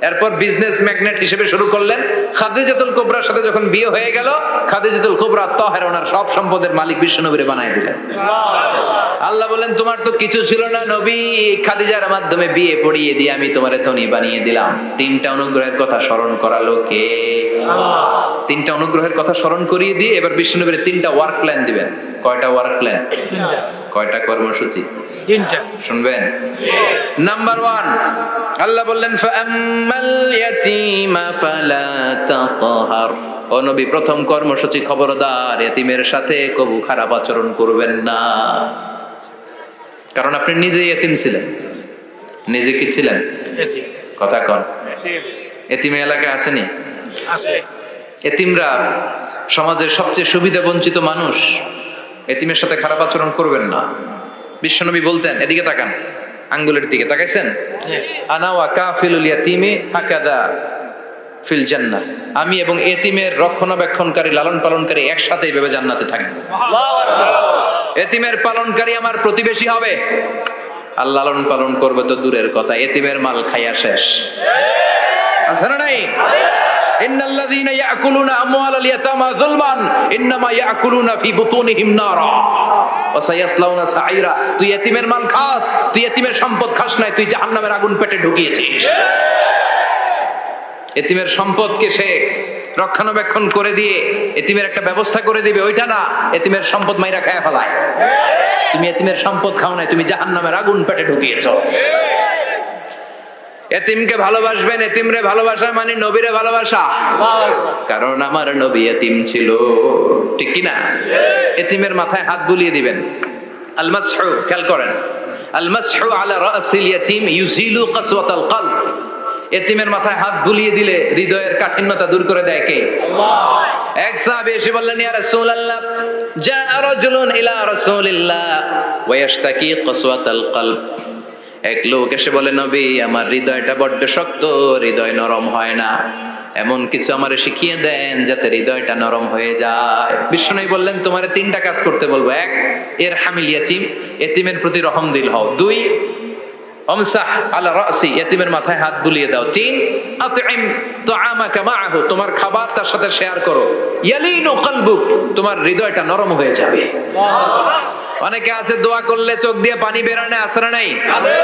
এরপর বিজনেস ম্যাগনেট হিসেবে শুরু করলেন। খাদিজাতুল কুবরার সাথে যখন বিয়ে হয়ে গেল, খাদিজাতুল কুবরা তাহেরা ওনার সব সম্পদের মালিক বিশ্বনবীরে বানায় দিলেন। আল্লাহ বলেন তোমার তো কিছু ছিল না নবী, খাদিজার মাধ্যমে বিয়ে পড়িয়ে দিয়ে আমি তোমারে ধনী বানিয়ে দিলাম। 3টা অনুগ্রহের কথা স্মরণ করালো কে? আল্লাহ। 3টা অনুগ্রহের কথা স্মরণ করিয়ে দিয়ে এবার বিশ্বনবীরে 3টা ওয়ার্ক প্ল্যান দিবেন। কয়টা ওয়ার্ক প্ল্যান? 3টা। কয়টা কর্মসূচি? 3টা। শুনবেন? নাম্বার 1, আল্লাহ বললেন ফাআম্মাল ইয়াতীমা ফালা তাকহার, ও নবী প্রথম কর্মসূচি খবরদার এতিমের সাথে কবু খারাপ আচরণ করবেন না, কারণ আপনি নিজে এতিম ছিলেন। নিজে কি ছিলেন? এতিম। কথা কন। এতিম এলাকায় আসেনি? আছে। এতিমরা সমাজের সবচেয়ে সুবিধা বঞ্চিত মানুষ, এতিমের সাথে খারাপ আচরণ করবেন না। বিশ্বনবী বলতেন, এদিকে তাকান, আঙ্গুলের দিকে তাকাইছেন? আনা ওয়া কাফিলুল ইয়াতীমি হাকাদা ফিল জান্নাহ, আমি এবং এতিমের রক্ষণাবেক্ষণকারী লালন পালনকারী একসাথে এইভাবে জান্নাতে থাকবে। এতিমের পালনকারী আমার প্রতিবেশী হবে, আর লালন পালন করবে তো দূরের কথা, এতিমের মাল খাইয়া শেষ। আছে না নাই? ইন্নাল্লাযীনা ইয়াকুলুনা আমওয়ালাল ইয়াতামা যুলমান ইন্নামা ইয়াকুলুনা ফি বুতুনিহিম নারা ওয়া সায়াসলাউনা সাঈরা। তুই এতিমের মাল খাস, তুই এতিমের সম্পদ খাস নাই, তুই জাহান্নামের আগুন পেটে ঢুকিয়েছিস। এতিমের সম্পদকে সে রক্ষণাবেক্ষণ করে দিয়ে এতিমের একটা ব্যবস্থা করে দিবে, ওইটা না, এতিমের সম্পদ মাইরা খায়া ফেলায়। তুমি এতিমের সম্পদ খাও নাই, তুমি জাহান্নামের আগুন পেটে ঢুকিয়েছো। এতিমকে ভালোবাসবেন, এতিমরে ভালোবাসা মানে নবীরে ভালোবাসা, কারণ আমার নবী এতিম ছিল, ঠিক কি না? এতিমের মাথায় হাত বুলিয়ে দিবেন। আল মাসহু, খেয়াল করেন, আল মাসহু আলা রাসিল ইয়াতিম ইউজিলু কাসওয়াতাল কলব। এতিমের মাথায় হাত বুলিয়ে দিলে হৃদয়ের কাঠিন্যতা দূর করে দেয় কে? আল্লাহ। এক সাহাবী এসে বললেন, ইয়া রাসূলুল্লাহ, জাআ রাজুলুন ইলা রাসূলিল্লাহ ওয়া ইয়াশতাকি কাসওয়াতাল কলব। এক লোক এসে বলে, নবী, আমার হৃদয়টা বড্ড শক্ত, হৃদয় নরম হয় না, এমন কিছু আমারে শিখিয়ে দেন যাতে হৃদয়টা নরম হয়ে যায়। বিশ্বনবী বললেন, তোমারে 3টা কাজ করতে বলবো। 1, ইরহামিল ইয়াতীম, এতিমের প্রতি রহম দিল হও। 2, আমসাহ আলা রাসি, এতিমের মাথায় হাত বুলিয়ে দাও। 3, আতইম তুআমাকা মাআহু, তোমার খাবার তার সাথে শেয়ার করো। ইয়ালিনু কলবুক, তোমার হৃদয়টা নরম হয়ে যাবে। অনেকে আছে দোয়া করলে চোখ দিয়ে পানি বের হয় না, আছে না নাই? আছে।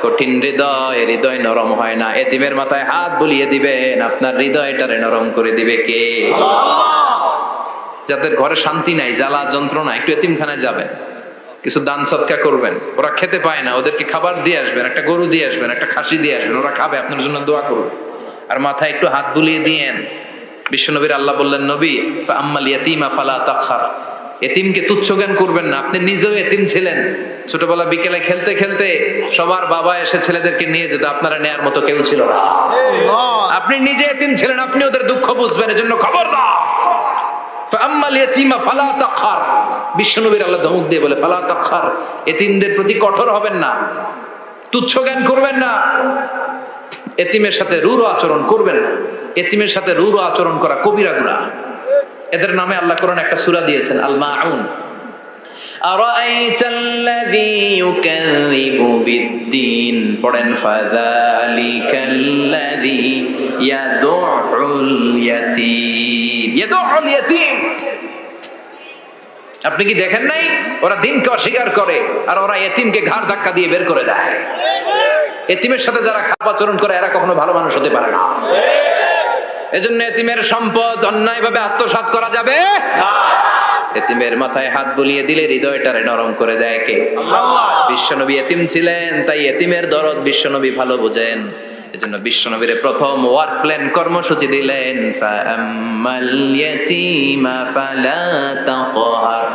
কঠিন হৃদয়, হৃদয় নরম হয় না, এতিমের মাথায় হাত বুলিয়ে দিবেন, আপনার হৃদয়টারে নরম করে দিবে কে? আল্লাহ। যাদের ঘরে শান্তি নাই, জ্বালা যন্ত্রণা, একটু এতিমখানায় যাবেন, কিছু দান সদকা করবেন। ওরা খেতে পায় না, ওদেরকে খাবার দিয়ে আসবেন, একটা গরু দিয়ে আসবেন, একটা খাসি দিয়ে আসবেন, ওরা খাবে, আপনার জন্য দোয়া করবে। আর মাথায় একটু হাত বুলিয়ে দিয়েন। বিশ্বনবীর আল্লাহ বললেন, নবী, ফাআম্মাল ইয়াতীমা ফালা তাখহার, এতিমকে তুচ্ছ জ্ঞান করবেন না। আপনি নিজেও এতিম ছিলেন, ছোটবেলা বিকেলে খেলতে খেলতে সবার বাবা এসে ছেলেদেরকে নিয়ে যেত, আপনারা নেয়ার মতো কেউ ছিল না। আপনি নিজে এতিম ছিলেন, আপনি ওদের দুঃখ বুঝবেন, এজন্য খবরদার। ফাআম্মাল ইয়াতীমা ফালা তাখহার, বিশ্বনবীর আল্লাহ ধমক দিয়ে বলে, ফালা তাখহার, এতিমদের প্রতি কঠোর হবেন না, তুচ্ছ জ্ঞান করবেন না, এতিমের সাথে রূঢ় আচরণ করবেন না। এতিমের সাথে রূঢ় আচরণ করা কবিরা গুনাহ। এদের নামে আল্লাহ কোরআন একটা সূরা দিয়েছেন, আল মাউন। আরাআইতাল্লাযী ইউকাযযিবু বিদ্দীন, পড়েন, ফাযালিকাল্লাযী ইয়াদউল ইয়াতীম, ইয়াদউল ইয়াতীম। আপনি কি দেখেন নাই, ওরা দিনকে অস্বীকার করে আর ওরা এতিমকে ঘাড় ধাক্কা দিয়ে বের করে দেয়। এতিমের সাথে যারা খারাপ আচরণ করে এরা কখনো ভালো মানুষ হতে পারে না। এজন্য এতিমের সম্পদ অন্যায়ভাবে আত্মসাৎ করা যাবে না। এতিমের মাথায় হাত বুলিয়ে দিলে হৃদয়টারে নরম করে দেয় কে? আল্লাহ। বিশ্বনবী এতিম ছিলেন, তাই এতিমের দরদ বিশ্বনবী ভালো বোঝেন। এজন্য বিশ্বনবীর প্রথম ওয়ার্ক প্ল্যান কর্মসূচি দিলেন, ফাআম্মাল ইয়াতীমা ফালা তাকহার,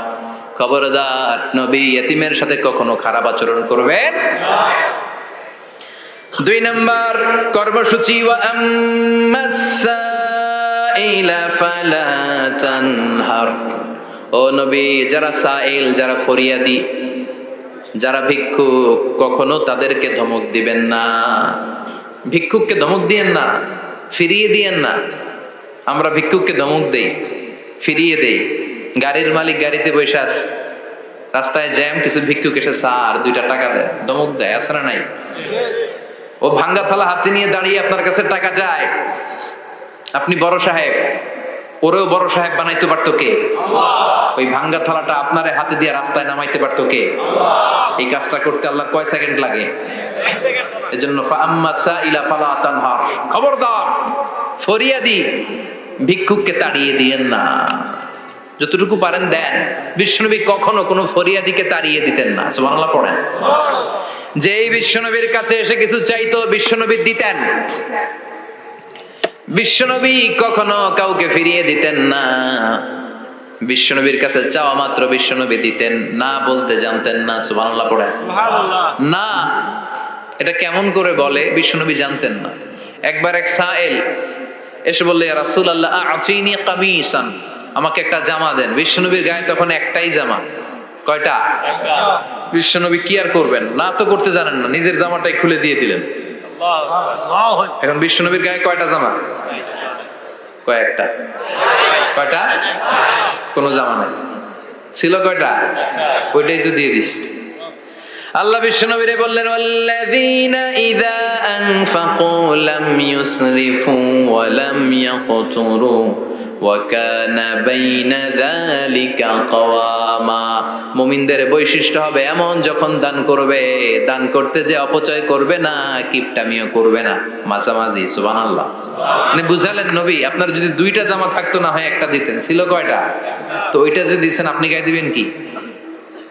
খবরদার নবী এতিমের সাথে কখনো খারাপ আচরণ করবেন না। 2 নম্বর কর্মসূচি, ওয়া আম্মাস সাইলা ফালা তানহার, ও নবী, যারা সাইল, যারা ফরিয়াদি, যারা ভিক্ষুক, কখনো তাদেরকে ধমক দিবেন না। ভিক্ষুককে ধমক দিয়েন না, ফিরিয়ে দিয়েন না। আমরা ভিক্ষুককে ধমক দেই, ফিরিয়ে দেই। গাড়ির মালিক গাড়িতে বসে আছে, রাস্তায় জ্যাম, কিছু ভিক্ষুক এসে স্যার 2টা টাকা দেয়, ধমক দেয়, আছে না নাই? ও ভাঙ্গা থালা হাতে নিয়ে দাঁড়িয়ে আপনার কাছে টাকা চায়। আপনি বড় সাহেব, ওরেও বড় সাহেব বানাইতে পারতো কে? আল্লাহ। ওই ভাঙ্গা থালাটা আপনার হাতে দিয়ে রাস্তায় নামাইতে পারতো কে? আল্লাহ। এই কাজটা করতে আল্লাহ কয় সেকেন্ড লাগে? এজন্য ফাআম্মাস সাইলা ফালা তানহার, খবরদার ফরিয়াদি ভিক্ষুককে তাড়িয়ে দিয়েন না, যতটুকু পারেন দেন। বিশ্বনবী কখনো কোনো ফরিয়াদিকে তাড়িয়ে দিতেন না। সুবহানাল্লাহ পড়েন। যেই বিশ্বনবীর কাছে এসে কিছু চাইতো, বিশ্বনবী দিতেন। বিশ্বনবী কখনো কাউকে ফিরিয়ে দিতেন না। বিশ্বনবীর কাছে চাওয়া মাত্র বিশ্বনবী দিতেন, না বলতে জানতেন না। সুবহানাল্লাহ পড়েন। সুবহানাল্লাহ। না, এটা কেমন করে বলে বিশ্বনবী জানতেন না। একবার এক সাইল এসে বললে, ইয়া রাসূলুল্লাহ আ'তিনি কামিসান, আমাকে একটা জামা দেন। বিশ্বনবীর গায়ে তখন একটাই জামা। কয়টা? একটা। বিশ্বনবী কি আর করবেন, না তো করতে জানেন না, নিজের জামাটাই খুলে দিয়ে দিলেন। এখন বিশ্বনবীর গায়ে কয়টা জামা? কয়েকটা। কয়টা? কোনো জামা নাই, ছিল কয়টা? ওইটাই তো দিয়ে দিস। আল্লাহ বিশ্বনবীরে বললেন ওয়াল্লাযীনা ইযা আনফাকু লাম ইউসরিফু ওয়া লাম ইয়াকতুরু ওয়া কানা বাইনা যালিকা কাওয়ামা। মুমিনদের বৈশিষ্ট্য হবে এমন, যখন দান করবে, দান করতে যে অপচয় করবে না, কিপটামিও করবে না, মাঝামাঝি। সুবহানাল্লাহ। মানে বুঝালেন নবী, আপনার যদি দুইটা জামা থাকতো না হয় একটা দিতেন, ছিল কয়টা? তো ওইটা যে দিচ্ছেন আপনি গায়ে দিবেন কি?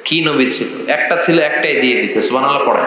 কি নবী ছিল? একটা ছিল, একটাই দিয়ে দিচ্ছে। সুবহানাল্লাহ পড়ে।